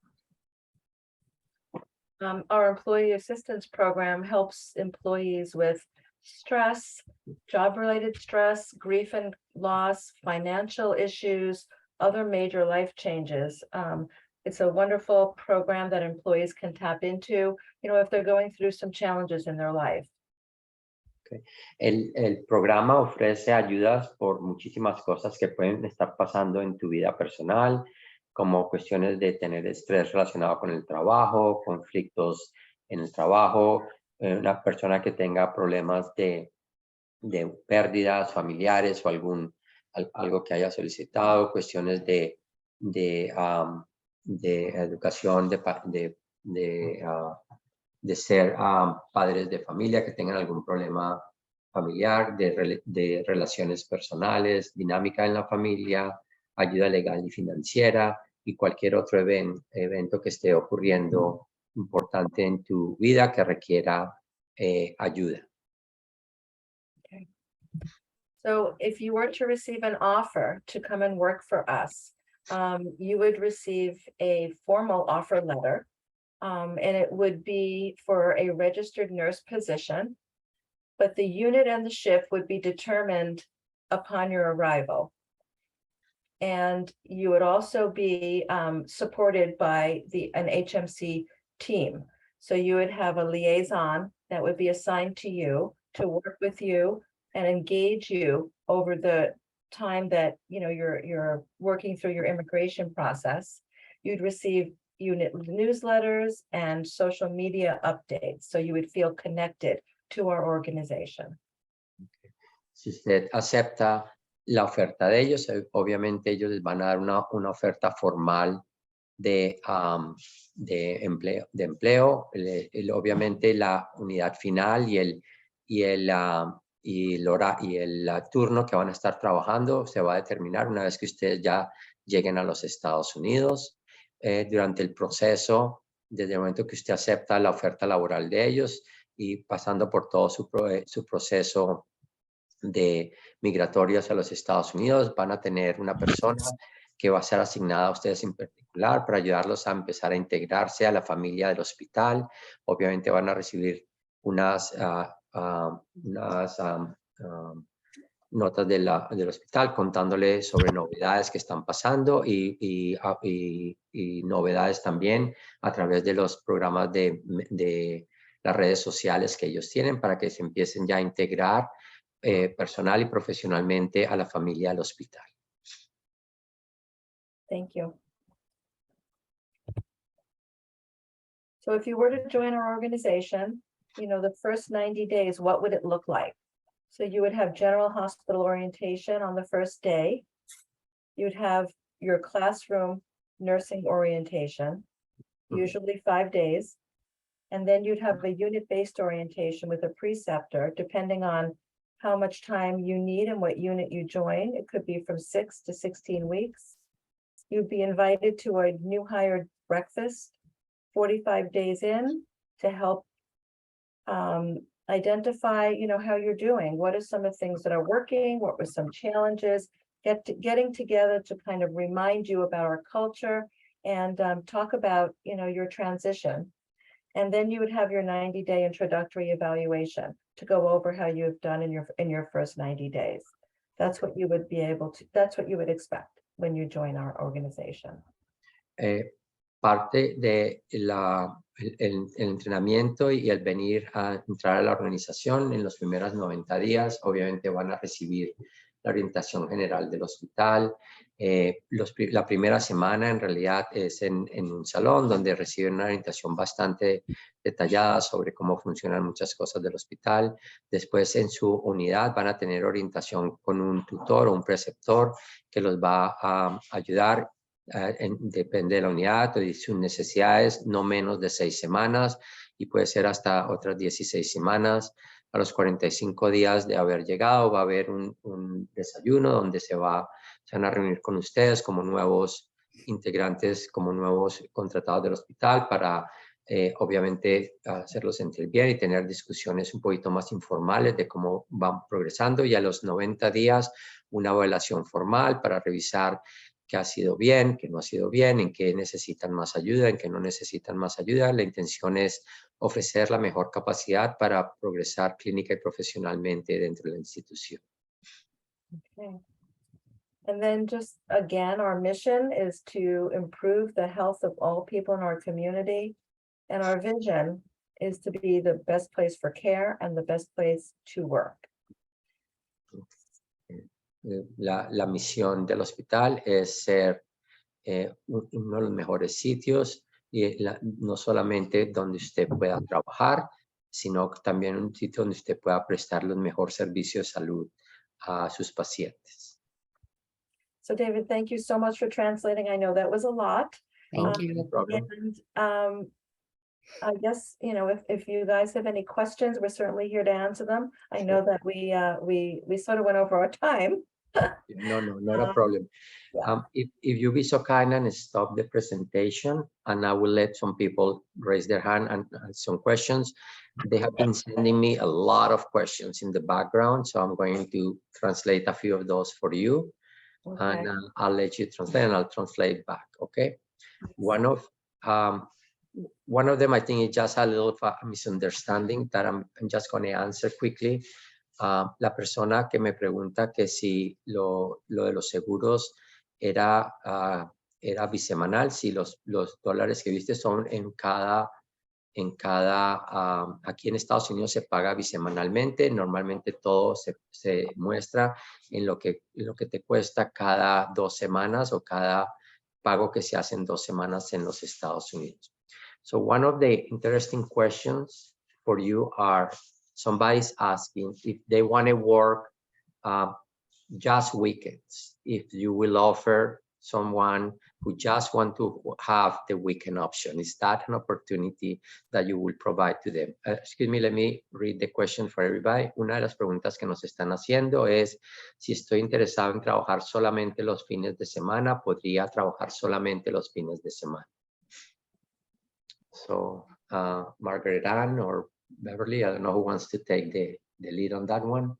Our employee assistance program helps employees with stress, job-related stress, grief and loss, financial issues, other major life changes. It's a wonderful program that employees can tap into, if they're going through some challenges in their life. Okay. El programa ofrece ayudas por muchísimas cosas que pueden estar pasando en tu vida personal, como cuestiones de tener estrés relacionado con el trabajo, conflictos en el trabajo, una persona que tenga problemas de pérdidas familiares o algo que haya solicitado, cuestiones de educación, de ser padres de familia que tengan algún problema familiar, de relaciones personales, dinámica en la familia, ayuda legal y financiera y cualquier otro evento que esté ocurriendo importante en tu vida que requiera ayuda. Okay. So if you were to receive an offer to come and work for us, you would receive a formal offer letter. And it would be for a registered nurse position, but the unit and the shift would be determined upon your arrival. And you would also be supported by an HMC team. So you would have a liaison that would be assigned to you to work with you and engage you over the time that you're working through your immigration process. You'd receive unit newsletters and social media updates, so you would feel connected to our organization. Si usted acepta la oferta de ellos, obviamente ellos les van a dar una oferta formal de empleo. Obviamente la unidad final y el turno que van a estar trabajando se va a determinar una vez que ustedes ya lleguen a los Estados Unidos. Durante el proceso, desde el momento que usted acepta la oferta laboral de ellos y pasando por todo su proceso de migratorio hacia los Estados Unidos, van a tener una persona que va a ser asignada a ustedes en particular para ayudarlos a empezar a integrarse a la familia del hospital. Obviamente van a recibir unas notas del hospital contándole sobre novedades que están pasando y novedades también a través de los programas de las redes sociales que ellos tienen para que se empiecen ya a integrar personal y profesionalmente a la familia del hospital. Thank you. So if you were to join our organization, you know, the first 90 days, what would it look like? So you would have general hospital orientation on the first day. You'd have your classroom nursing orientation, usually 5 days. And then you'd have a unit-based orientation with a preceptor, depending on how much time you need and what unit you join. It could be from 6 to 16 weeks. You'd be invited to a new hired breakfast 45 days in to help identify, you know, how you're doing. What are some of the things that are working? What were some challenges? Getting together to kind of remind you about our culture and talk about, you know, your transition. And then you would have your 90-day introductory evaluation to go over how you've done in your first 90 days. That's what you would be able to, that's what you would expect when you join our organization. Parte de el entrenamiento y el venir a entrar a la organización en los primeros 90 días, obviamente van a recibir la orientación general del hospital. La primera semana en realidad es en un salón donde reciben una orientación bastante detallada sobre cómo funcionan muchas cosas del hospital. Después en su unidad van a tener orientación con un tutor o un preceptor que los va a ayudar. Depende de la unidad y sus necesidades, no menos de 6 semanas y puede ser hasta otras 16 semanas. A los 45 días de haber llegado va a haber un desayuno donde se van a reunir con ustedes como nuevos integrantes, como nuevos contratados del hospital para obviamente hacerlos sentir bien y tener discusiones un poquito más informales de cómo van progresando, y a los 90 días una evaluación formal para revisar qué ha sido bien, qué no ha sido bien, en qué necesitan más ayuda, en qué no necesitan más ayuda. La intención es ofrecer la mejor capacidad para progresar clínica y profesionalmente dentro de la institución. Okay. And then just again, our mission is to improve the health of all people in our community. And our vision is to be the best place for care and the best place to work. La misión del hospital es ser uno de los mejores sitios, y no solamente donde usted pueda trabajar, sino también un sitio donde usted pueda prestarle un mejor servicio de salud a sus pacientes. So David, thank you so much for translating. I know that was a lot. Thank you. No problem. And I guess, you know, if you guys have any questions, we're certainly here to answer them. I know that we sort of went over our time. No, not a problem. Yeah. If you be so kind and stop the presentation, and I will let some people raise their hand and some questions. They have been sending me a lot of questions in the background, so I'm going to translate a few of those for you. Okay. And I'll let you translate and I'll translate back, okay? One of them, I think, is just a little misunderstanding that I'm just going to answer quickly. La persona que me pregunta que si lo de los seguros era bisemanal, si los dólares que viste son aquí en Estados Unidos se paga bisemanalmente. Normalmente todo se muestra en lo que te cuesta cada 2 semanas o cada pago que se hace en 2 semanas en los Estados Unidos. So one of the interesting questions for you are, somebody's asking if they want to work just weekends, if you will offer someone who just want to have the weekend option? Is that an opportunity that you will provide to them? Excuse me, let me read the question for everybody. Una de las preguntas que nos están haciendo es si estoy interesado en trabajar solamente los fines de semana, ¿podría trabajar solamente los fines de semana? So, Margaret Ann or Beverly, I don't know who wants to take the lead on that one.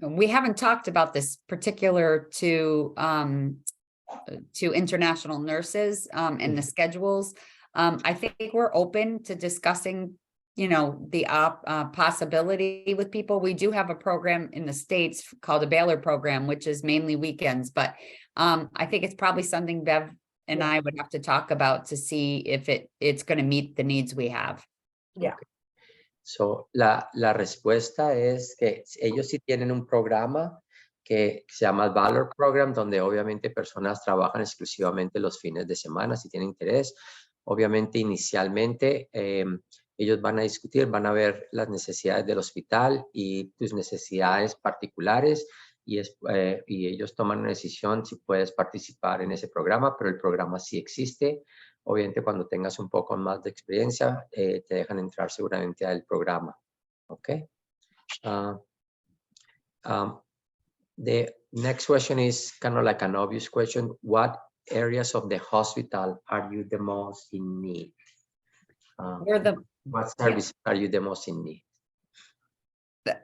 We haven't talked about this particular to international nurses and the schedules. I think we're open to discussing, you know, the possibility with people. We do have a program in the States called a Baylor program, which is mainly weekends, but I think it's probably something Bev and I would have to talk about to see if it's going to meet the needs we have. Yeah. Okay. So, la respuesta es que ellos sí tienen un programa que se llama el Valor Program, donde obviamente personas trabajan exclusivamente los fines de semana, si tienen interés. Obviamente, inicialmente, ellos van a discutir, van a ver las necesidades del hospital y tus necesidades particulares, y ellos toman una decisión si puedes participar en ese programa, pero el programa sí existe. Obviamente, cuando tengas un poco más de experiencia, te dejan entrar seguramente al programa. ¿Ok? The next question is kind of like an obvious question. What areas of the hospital are you the most in need? What service are you the most in need?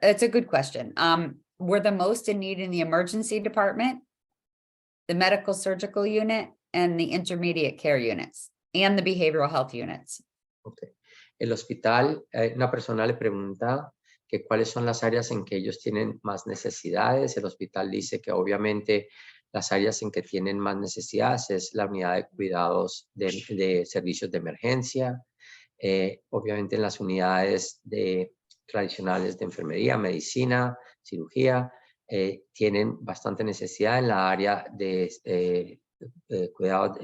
It's a good question. We're the most in need in the emergency department, the medical surgical unit, and the intermediate care units, and the behavioral health units. Okay. El hospital, una persona le pregunta que cuáles son las áreas en que ellos tienen más necesidades. El hospital dice que obviamente las áreas en que tienen más necesidades es la unidad de cuidados de servicios de emergencia, obviamente en las unidades tradicionales de enfermería, medicina, cirugía, tienen bastante necesidad en la área de cuidados,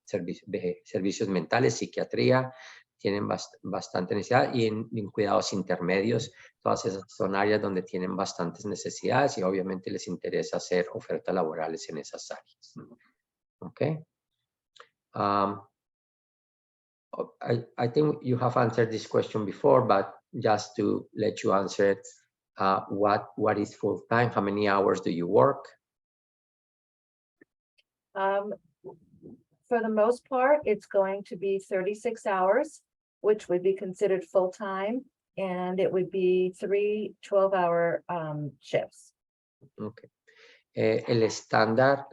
servicios mentales, psiquiatría, tienen bastante necesidad, y en cuidados intermedios, todas esas son áreas donde tienen bastantes necesidades y obviamente les interesa hacer ofertas laborales en esas áreas. Okay. I think you have answered this question before, but just to let you answer it, what is full time? How many hours do you work? For the most part, it's going to be 36 hours, which would be considered full time, and it would be 3 12-hour shifts. Okay. El estándar,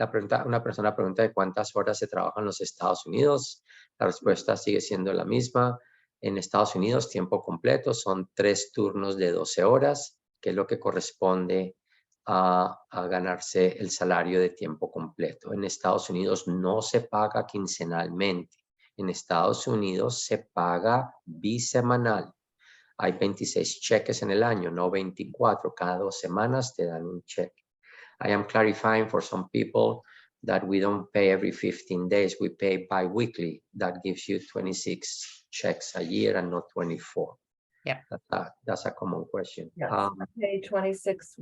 una persona pregunta de cuántas horas se trabaja en los Estados Unidos. La respuesta sigue siendo la misma. En Estados Unidos, tiempo completo son 3 turnos de 12 horas, que es lo que corresponde a ganarse el salario de tiempo completo. En Estados Unidos no se paga quincenalmente. En Estados Unidos se paga bisemanal. Hay 26 cheques en el año, no 24. Cada 2 semanas te dan un cheque. I am clarifying for some people that we don't pay every 15 days. We pay bi-weekly. That gives you 26 checks a year and not 24. Yeah. That's a common question. Yes, I pay 26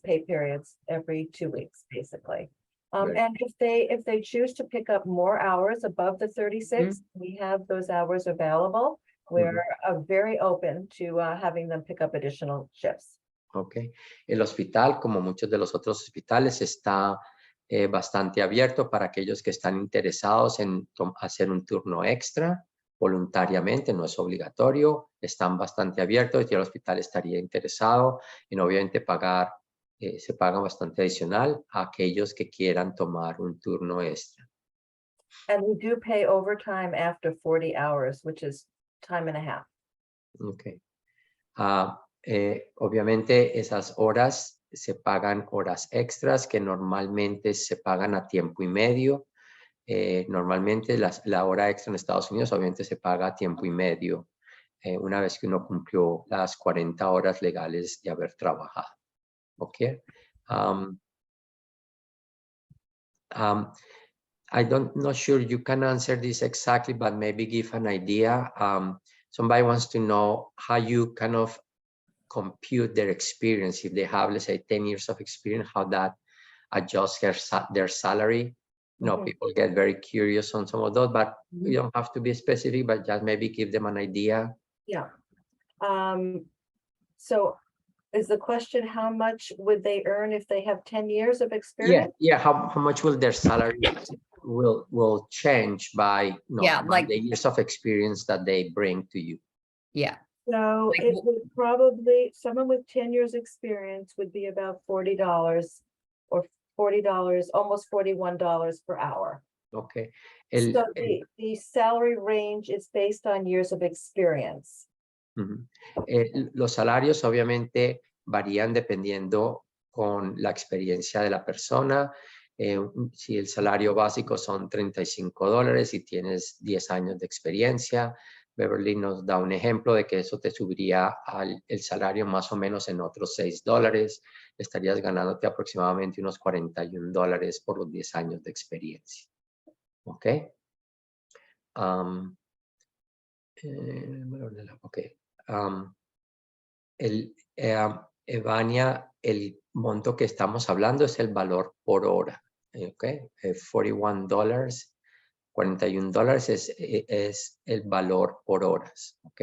pay periods every 2 weeks, basically. Right. And if they choose to pick up more hours above the 36, we have those hours available. We're very open to having them pick up additional shifts. Okay. El hospital, como muchos de los otros hospitales, está bastante abierto para aquellos que están interesados en hacer un turno extra voluntariamente, no es obligatorio, están bastante abiertos y el hospital estaría interesado en obviamente pagar, se paga bastante adicional a aquellos que quieran tomar un turno extra. And we do pay overtime after 40 hours, which is time and a half. Okay. Obviamente esas horas se pagan horas extras que normalmente se pagan a tiempo y medio. Normalmente la hora extra en Estados Unidos obviamente se paga a tiempo y medio una vez que uno cumplió las 40 horas legales de haber trabajado. Okay. Not sure you can answer this exactly, but maybe give an idea. Somebody wants to know how you kind of compute their experience. If they have, let's say, 10 years of experience, how that adjusts their salary know, Mhm. people get very curious on some of those, but Mhm. you don't have to be specific, but just maybe give them an idea. Yeah. So is the question, how much would they earn if they have 10 years of experience? Yeah. How much will their salary will change by, you know, Yeah, by like- the years of experience that they bring to you? Yeah, So Like it wh- would probably, someone with 10 years experience would be about $40 or $40, almost $41 per hour. Okay. So the salary range is based on years of experience. Ujú. Los salarios obviamente varían dependiendo con la experiencia de la persona. Si el salario básico son $35 y tienes 10 años de experiencia, Beverly nos da un ejemplo de que eso te subiría el salario más o menos en otros $6. Estarías ganándote aproximadamente unos $41 por los 10 años de experiencia. ¿Ok? Ok. Evania, el monto que estamos hablando es el valor por hora. ¿Ok? $41. $41 es el valor por horas. ¿Ok?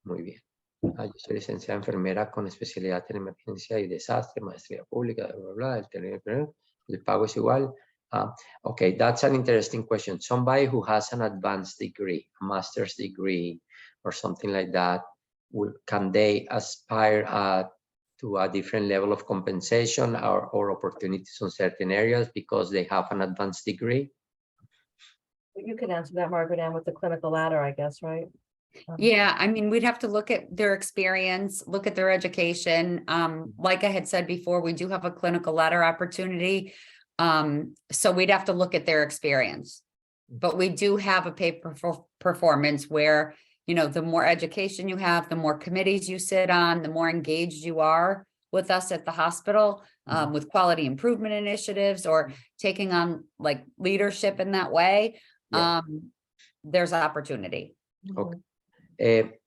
Muy bien. Yo soy licenciada enfermera con especialidad en emergencia y desastre, maestría pública, bla, bla, bla. El pago es igual. Okay, that's an interesting question. Somebody who has an advanced degree, a master's degree, or something like that, can they aspire to a different level of compensation or opportunities in certain areas because they have an advanced degree? You can answer that, Margaret Ann, with the clinical ladder, I guess, right? yeah, I mean, we'd have to look at their experience, look at their education. Like I had said before, we do have a clinical ladder opportunity. So we'd have to look at their experience. But we do have a pay for performance where, you know, the more education you have, the more committees you sit on, the more engaged you are with us at the hospital, with quality improvement initiatives or taking on like leadership in that way. Yeah. There's opportunity. Okay.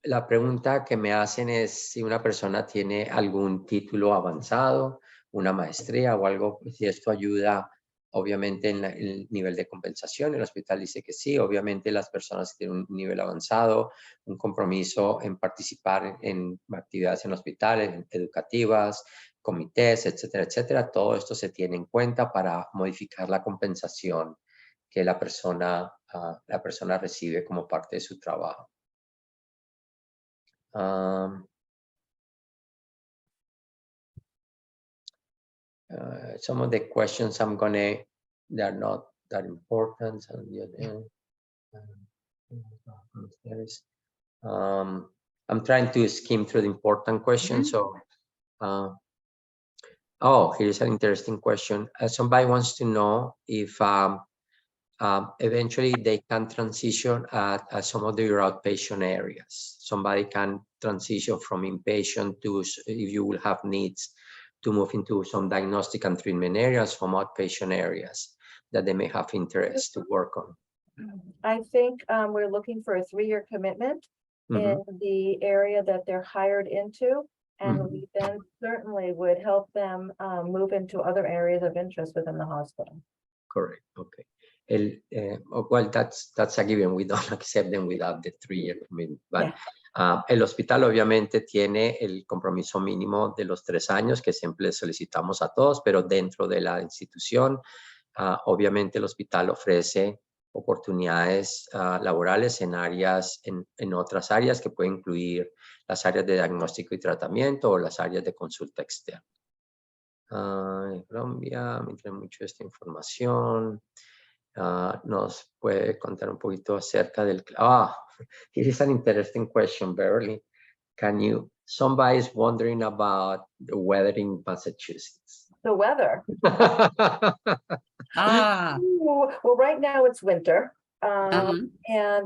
La pregunta que me hacen es si una persona tiene algún título avanzado, una maestría o algo, si esto ayuda obviamente en el nivel de compensación. El hospital dice que sí, obviamente las personas que tienen un nivel avanzado, un compromiso en participar en actividades en hospitales, educativas, comités, etcétera, etcétera. Todo esto se tiene en cuenta para modificar la compensación que la persona recibe como parte de su trabajo. Some of the questions they're not that important. I'm trying to skim through the important questions. So, oh, here's an interesting question. Somebody wants to know if eventually they can transition at some of your outpatient areas. Somebody can transition from inpatient to, if you will have needs, to move into some diagnostic and treatment areas from outpatient areas that they may have interest to work on. I think we're looking for a 3-year commitment in the area that they're hired into. And we then certainly would help them move into other areas of interest within the hospital. Correct. Okay. Well, that's a given. We don't accept them without the 3-year commitment. But el hospital obviamente tiene el compromiso mínimo de los 3 años que siempre le solicitamos a todos, pero dentro de la institución, obviamente el hospital ofrece oportunidades laborales en otras áreas que pueden incluir las áreas de diagnóstico y tratamiento o las áreas de consulta externa. En Colombia, me interesa mucho esta información. Nos puede contar un poquito acerca del... Here is an interesting question, Beverly. Somebody's wondering about the weather in Massachusetts. The weather. Ooh, well, right now it's winter. And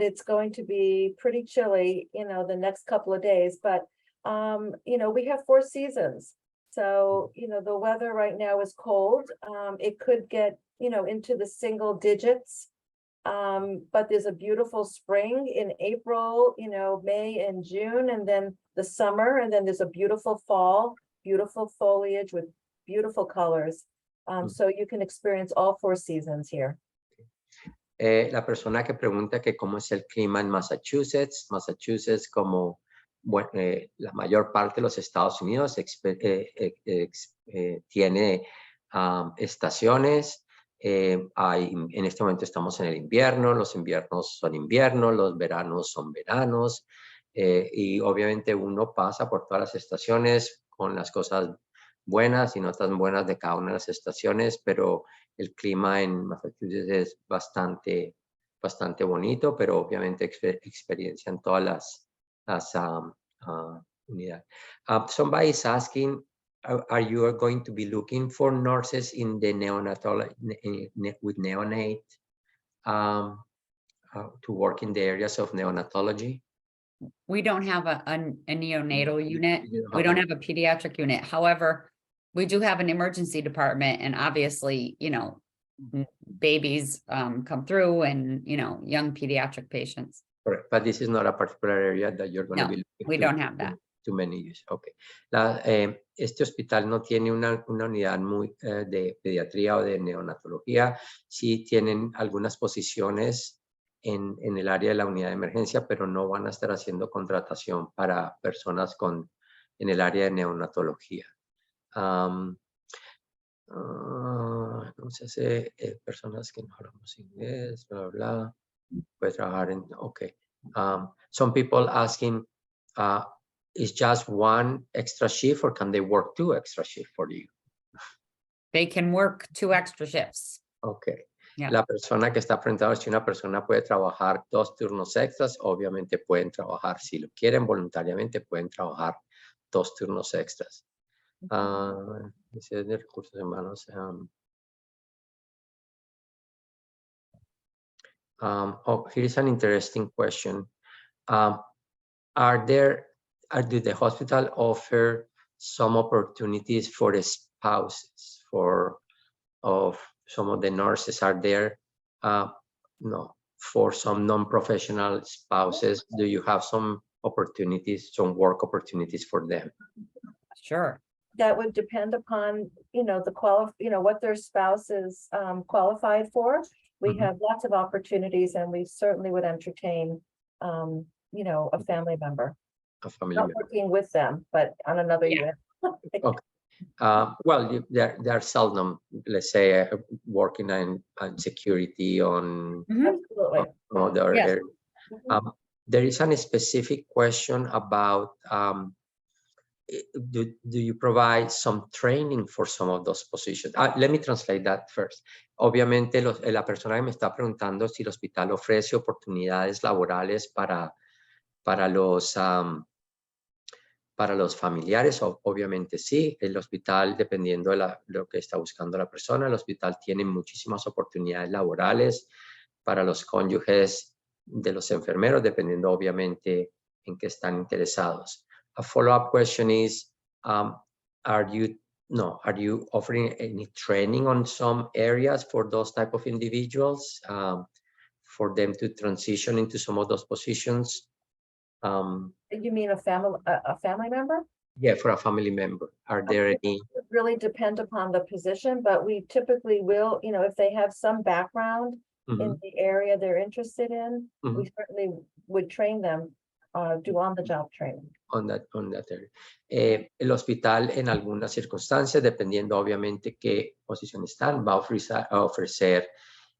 it's going to be pretty chilly, the next couple of days, but, we have 4 seasons. So, the weather right now is cold. It could get, into the single digits. But there's a beautiful spring in April, May and June, and then the summer, and then there's a beautiful fall, beautiful foliage with beautiful colors. So you can experience all 4 seasons here. La persona que pregunta que cómo es el clima en Massachusetts. Massachusetts, como bueno, la mayor parte de los Estados Unidos, tiene estaciones. En este momento estamos en el invierno, los inviernos son inviernos, los veranos son veranos, y obviamente uno pasa por todas las estaciones con las cosas buenas y no tan buenas de cada una de las estaciones, pero el clima en Massachusetts es bastante bonito, pero obviamente experiencian todas las unidades. Somebody is asking, are you going to be looking for nurses in the with neonate to work in the areas of neonatology? We don't have a neonatal unit. You don't We don't have have a pediatric unit. However, we do have an emergency department, and obviously, babies come through, and young pediatric patients. Correct, but this is not a particular area that you're going No, to be looking we don't have that. to many use. Okay. Este hospital no tiene una unidad muy de pediatría o de neonatología. Sí tienen algunas posiciones en el área de la unidad de emergencia, pero no van a estar haciendo contratación para personas en el área de neonatología. No sé si personas que no hablamos inglés, bla, bla, puede trabajar en, okay. Some people asking, is just one extra shift or can they work 2 extra shifts for you? They can work 2 extra shifts. Okay. Yeah. La persona que está preguntando si una persona puede trabajar 2 turnos extras, obviamente pueden trabajar, si lo quieren voluntariamente, pueden trabajar 2 turnos extras. De recursos humanos. Here's an interesting question. Do the hospital offer some opportunities for the spouses of some of the nurses? Are there no, for some non-professional spouses? Do you have some opportunities, some work opportunities for them? Sure. That would depend upon, what their spouse is qualified for. We Mhm. have lots of opportunities, and we certainly would entertain, a family member. A family Not member. working with them, but on another Yeah. unit. Well, they're seldom, let's say, working on security on Absolutely. other Yes. areas. There is a specific question about do you provide some training for some of those positions? Let me translate that first. Obviamente, la persona que me está preguntando si el hospital ofrece oportunidades laborales para los familiares, obviamente sí. El hospital, dependiendo de lo que está buscando la persona, el hospital tiene muchísimas oportunidades laborales para los cónyuges de los enfermeros, dependiendo obviamente en qué están interesados. A follow-up question is, are you offering any training on some areas for those type of individuals, for them to transition into some of those positions? You mean a family member? Yeah, for a family member. Are there any? It would really depend upon the position, but we typically will, if they have some background in the area they're interested in, we certainly would train them, do on-the-job training. On that area. El hospital, en algunas circunstancias, dependiendo obviamente qué posición están, va a ofrecer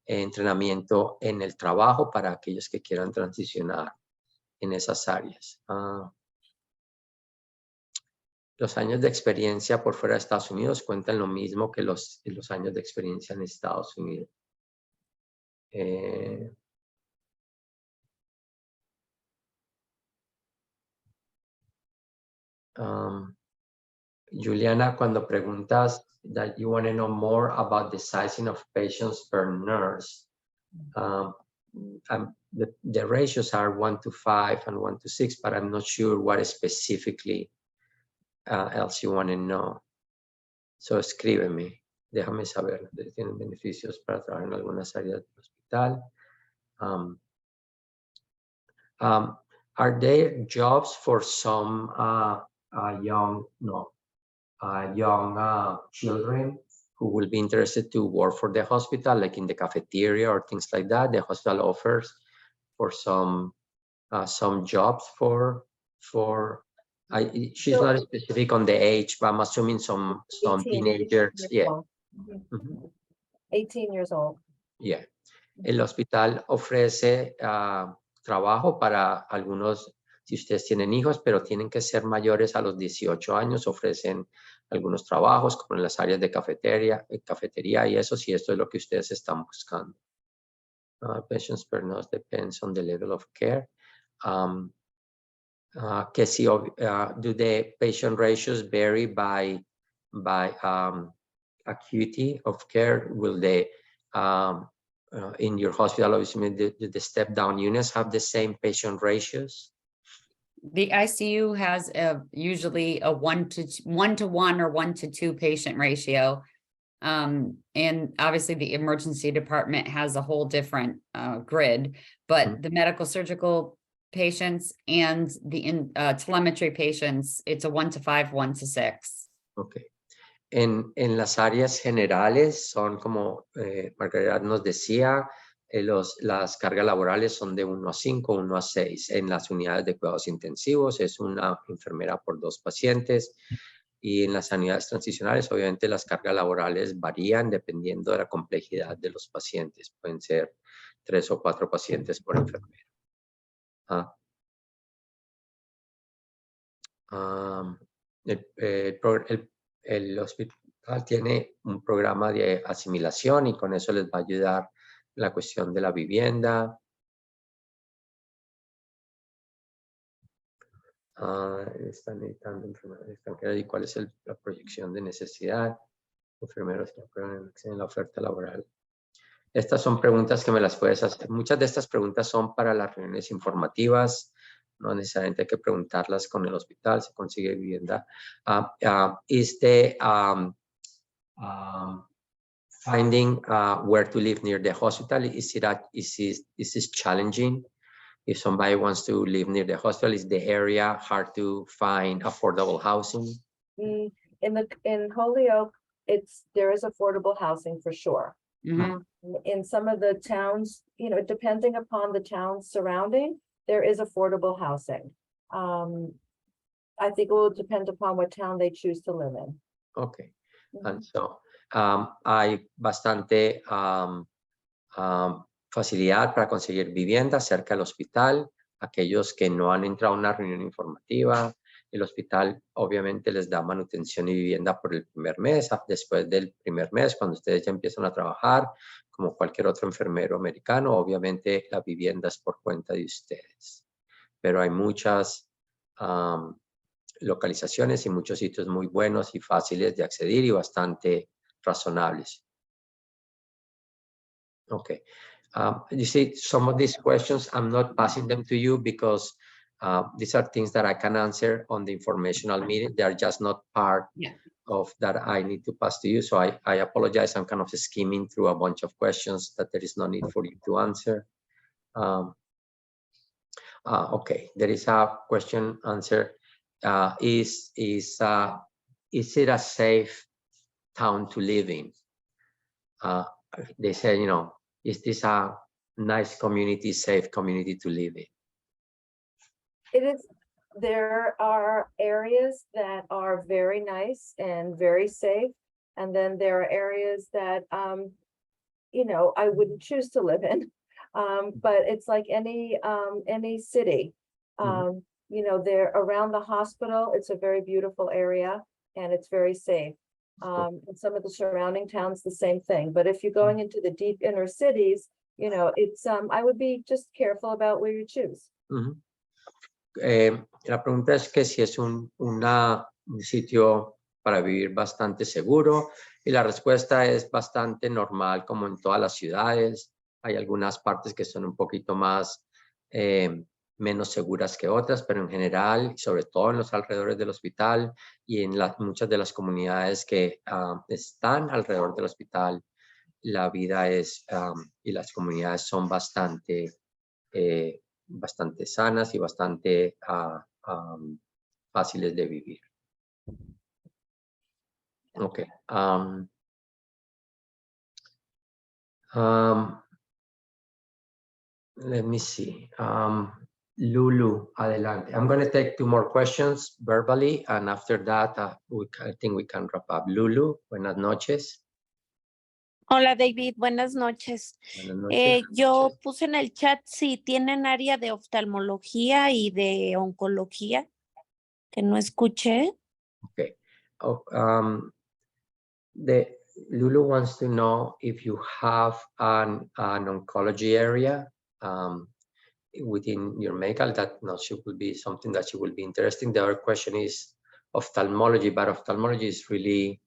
entrenamiento en el trabajo para aquellos que quieran transicionar en esas áreas. Los años de experiencia por fuera de Estados Unidos cuentan lo mismo que los años de experiencia en Estados Unidos. Juliana, cuando preguntas that you want to know more about the sizing of patients per nurse, the ratios are 1:5 and 1:6, but I'm not sure what specifically else you want to know. So escríbeme, déjame saber. Tienen beneficios para trabajar en algunas áreas del hospital. Are there jobs for some young children who will be interested to work for the hospital, like in the cafeteria or things like that. The hospital offers for some jobs for she's So- not specific on the age, but I'm assuming some 18 teenagers. years Yeah. old. Mhm. Mhm. 18 years old. Yeah. El hospital ofrece trabajo para algunos, si ustedes tienen hijos, pero tienen que ser mayores a los 18 años, ofrecen algunos trabajos como en las áreas de cafetería y eso, si esto es lo que ustedes están buscando. Patients per nurse depends on the level of care. Que si, do the patient ratios vary by acuity of care? Will they, in your hospital, obviously, do the step-down units have the same patient ratios? The ICU has usually a 1-to-1 or 1-to-2 patient ratio. And obviously the emergency department has a whole different grid, but the medical surgical patients and the telemetry patients, it's a 1-to-5, 1-to-6. Okay. En las áreas generales son como Margarita nos decía, las cargas laborales son de 1-5, 1-6. En las unidades de cuidados intensivos es una enfermera por 2 pacientes. Y en las unidades transicionales, obviamente, las cargas laborales varían dependiendo de la complejidad de los pacientes. Pueden ser 3 o 4 pacientes por enfermera. El hospital tiene un programa de asimilación y con eso les va a ayudar la cuestión de la vivienda. Están necesitando enfermeras extranjeras y cuál es la proyección de necesidad. Enfermeros que aprueban en la oferta laboral. Estas son preguntas que me las puedes hacer. Muchas de estas preguntas son para las reuniones informativas. No necesariamente hay que preguntarlas con el hospital, se consigue vivienda. Is the finding where to live near the hospital, is this challenging? If somebody wants to live near the hospital, is the area hard to find affordable housing? In Holyoke, there is affordable housing for sure. Mhm. In some of the towns, depending upon the towns surrounding, there is affordable housing. I think it will depend upon what town they choose to live in. Okay. And so hay bastante facilidad para conseguir vivienda cerca del hospital. Aquellos que no han entrado a una reunión informativa, el hospital obviamente les da manutención y vivienda por el primer mes. Después del primer mes, cuando ustedes ya empiezan a trabajar, como cualquier otro enfermero americano, obviamente la vivienda es por cuenta de ustedes. Pero hay muchas localizaciones y muchos sitios muy buenos y fáciles de acceder y bastante razonables. Okay. You see, some of these questions, I'm not passing them to you because these are things that I can answer on the informational meeting. They are just not part of that I need to pass to you. So I apologize. I'm kind of skimming through a bunch of questions that there is no need for you to answer. Okay, there is a question answer. Is it a safe town to live in? They say, is this a nice community, safe community to live in? It is. There are areas that are very nice and very safe. And then there are areas that, I wouldn't choose to live in. But it's like any city. They're around the hospital. It's a very beautiful area and it's very safe. And some of the surrounding towns, the same thing. But if you're going into the deep inner cities, it's I would be just careful about where you choose. La pregunta es que si es un sitio para vivir bastante seguro y la respuesta es bastante normal como en todas las ciudades. Hay algunas partes que son un poquito más menos seguras que otras, pero en general, sobre todo en los alrededores del hospital y en muchas de las comunidades que están alrededor del hospital, la vida y las comunidades son bastante sanas y bastante fáciles de vivir. Okay. Let me see. Lulu, adelante. I'm going to take 2 more questions verbally, and after that, I think we can wrap up. Lulu, buenas noches. Hola David, buenas noches. Buenas noches. Yo puse en el chat si tienen área de oftalmología y de oncología, que no escuché. Okay. Oh, Lulu wants to know if you have an oncology area within your medical. That she will be something that she will be interested in. The other question is ophthalmology, but ophthalmology is really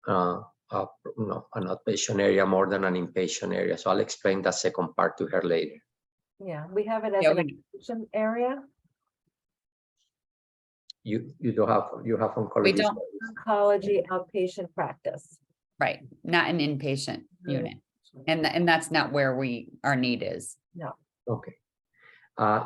an outpatient area more than an inpatient area. So I'll explain that second part to her later. Yeah, we have it as Yeah, an outpatient area, You have oncology. We don't, oncology outpatient practice. right, not an inpatient unit. And that's not where our need is. Okay.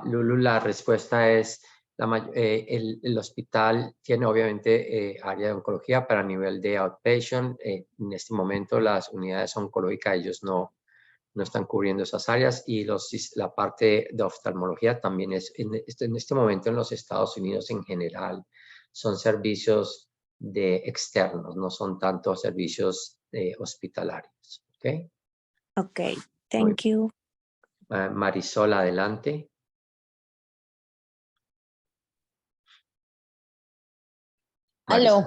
Lulu, la respuesta es, el hospital tiene obviamente área de oncología para nivel de outpatient. En este momento las unidades oncológicas, ellos no están cubriendo esas áreas, y la parte de oftalmología también es, en este momento en los Estados Unidos en general, son servicios externos, no son tanto servicios hospitalarios. ¿Ok? Ok, thank you. Marisol, adelante. Aló,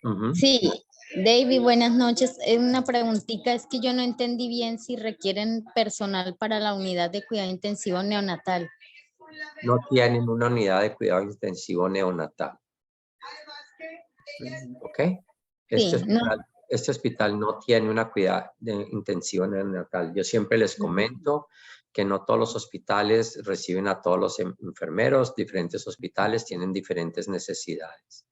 Ujú. sí, David, buenas noches. Una preguntita, es que yo no entendí bien si requieren personal para la unidad de cuidado intensivo neonatal. No tienen una unidad de cuidado intensivo neonatal. ¿Ok? Este, Sí, no. este hospital no tiene una cuidado intensivo neonatal. Yo siempre les comento que no todos los hospitales reciben a todos los enfermeros. Diferentes hospitales tienen diferentes necesidades.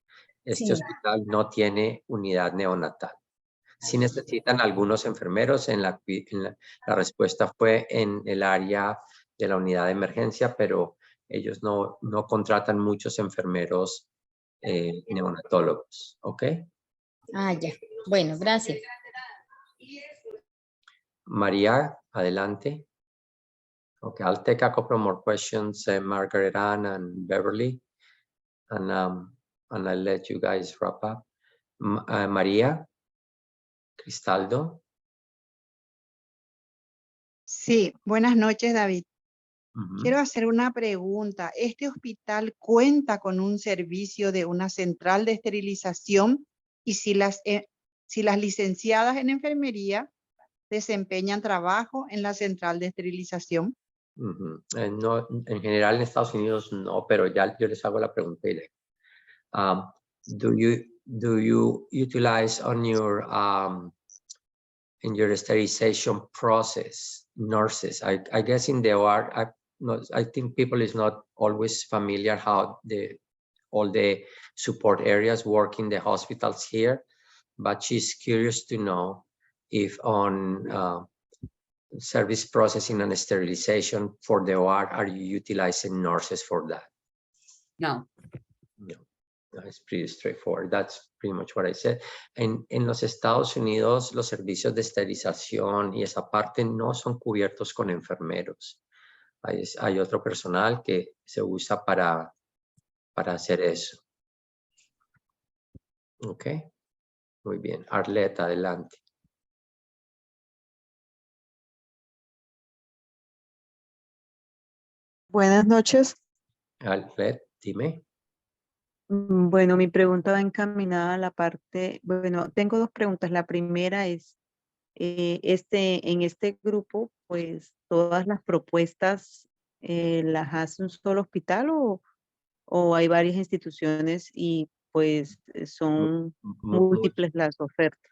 Este Sí. hospital no tiene unidad neonatal. Si necesitan algunos enfermeros, la respuesta fue en el área de la unidad de emergencia, pero ellos no contratan muchos enfermeros neonatólogos. ¿Ok? Ah, ya. Bueno, gracias. María, adelante. Okay, I'll take a couple more questions, Margaret Ann and Beverly, and I'll let you guys wrap up. María, Cristaldo. Sí, buenas noches, David. Ujú. Quiero hacer una pregunta. ¿Este hospital cuenta con un servicio de una central de esterilización? Y si las licenciadas en enfermería desempeñan trabajo en la central de esterilización. Uh-huh. No, en general en Estados Unidos no, pero ya yo les hago la pregunta. Do you utilize on your in your sterilization process nurses? I guess in the OR, I think people is not always familiar how all the support areas work in the hospitals here, but she's curious to know if on service processing and sterilization for the OR, are you utilizing nurses for that? No. No, it's pretty straightforward. That's pretty much what I said. En los Estados Unidos, los servicios de esterilización y esa parte no son cubiertos con enfermeros. Hay otro personal que se usa para hacer eso. Ok, muy bien. Arlette, adelante. Buenas noches. Arlette, dime. Bueno, mi pregunta va encaminada a la parte, bueno, tengo dos preguntas. La primera es, en este grupo, pues todas las propuestas las hace un solo hospital o hay varias instituciones y pues son múltiples las ofertas.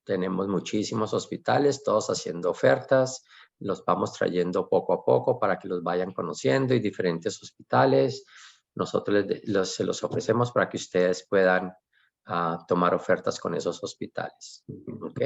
Tenemos muchísimos hospitales, todos haciendo ofertas, los vamos trayendo poco a poco para que los vayan conociendo, y diferentes hospitales. Nosotros se los ofrecemos para que ustedes puedan tomar ofertas con esos hospitales. ¿Ok?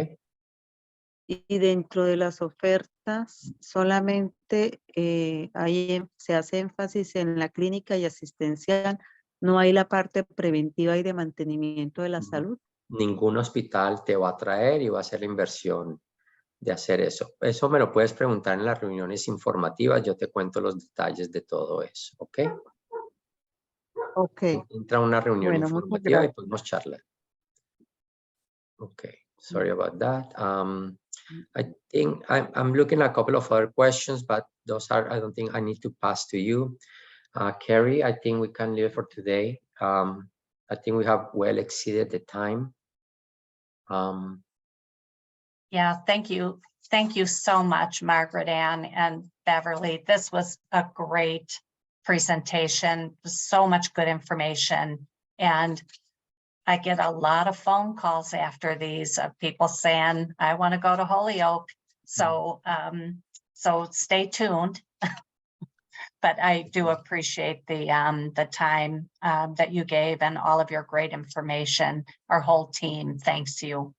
Y dentro de las ofertas solamente se hace énfasis en la clínica y asistencial, no hay la parte preventiva y de mantenimiento de la salud. Ningún hospital te va a traer y va a hacer la inversión hacer eso. Eso me lo puedes preguntar en las reuniones informativas. Yo te cuento los detalles de todo eso, ¿ok? Ok. Entra a una reunión Bueno, muchas informativa y gracias. podemos charlar. Okay, sorry about that. I think I'm looking at a couple of other questions, but those are, I don't think I need to pass to you. Carrie, I think we can leave it for today. I think we have well exceeded the time. Yeah, thank you. Thank you so much, Margaret Ann and Beverly. This was a great presentation, so much good information. And I get a lot of phone calls after these of people saying, I want to go to Holyoke. So, so stay tuned. But I do appreciate the time that you gave and all of your great information. Our whole team thanks you.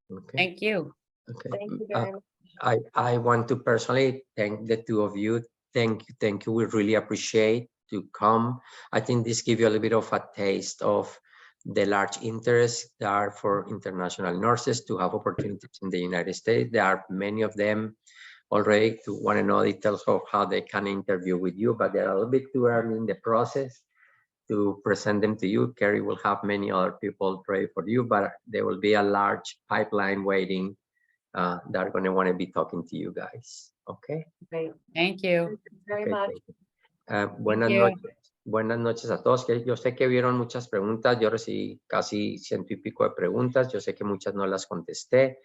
Okay. Thank you. Okay. Thank you very much. I want to personally thank the two of you. Thank you. We really appreciate to come. I think this gives you a little bit of a taste of the large interest there are for international nurses to have opportunities in the United States. There are many of them already to want to know details of how they can interview with you, but they're a little bit too early in the process to present them to you. Carrie will have many other people ready for you, but there will be a large pipeline waiting that are going to want to be talking to you guys. Okay. Great. Thank you. Thank you very Okay, much. thank you. Buenas you. noches. Buenas noches a todos. Yo sé que vieron muchas preguntas. Yo recibí casi 100 y pico de preguntas. Yo sé que muchas no las contesté.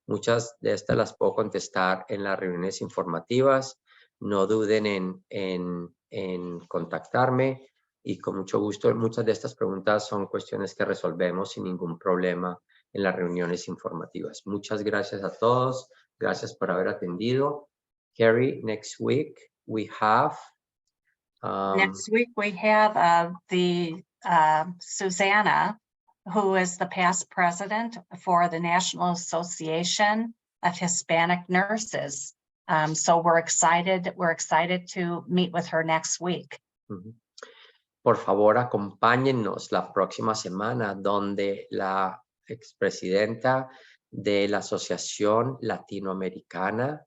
Muchas de estas las puedo contestar en las reuniones informativas. No duden en contactarme y con mucho gusto. Muchas de estas preguntas son cuestiones que resolvemos sin ningún problema en las reuniones informativas. Muchas gracias a todos. Gracias por haber atendido. Carrie, next week we have Next week, we have Susanna, who is the past president for the National Association of Hispanic Nurses. So we're excited to meet with her next week. Por favor, acompáñennos la próxima semana donde la expresidenta de la Asociación Latinoamericana,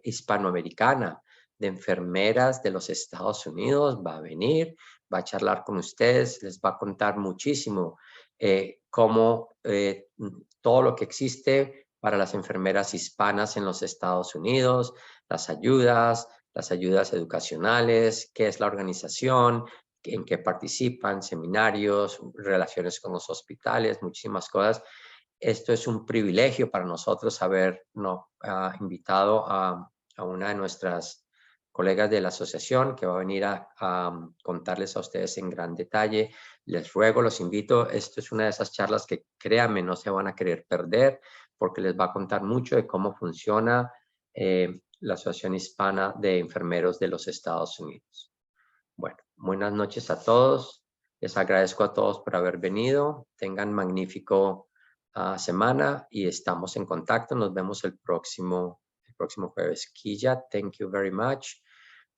Hispanoamericana de Enfermeras de los Estados Unidos va a venir, va a charlar con ustedes, les va a contar muchísimo cómo todo lo que existe para las enfermeras hispanas en los Estados Unidos, las ayudas educacionales, qué es la organización, en qué participan, seminarios, relaciones con los hospitales, muchísimas cosas. Esto es un privilegio para nosotros haber invitado a una de nuestras colegas de la asociación que va a venir a contarles a ustedes en gran detalle. Les ruego, los invito, esto es una de esas charlas que créanme no se van a querer perder porque les va a contar mucho de cómo funciona la Asociación Hispana de Enfermeros de los Estados Unidos. Bueno, buenas noches a todos. Les agradezco a todos por haber venido. Tengan magnífico semana y estamos en contacto. Nos vemos el próximo jueves. Killa, thank you very much.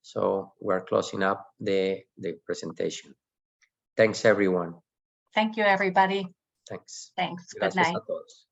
So we're closing up the presentation. Thanks, everyone. Thank you, everybody. Thanks. Thanks. Good Gracias night. a todos.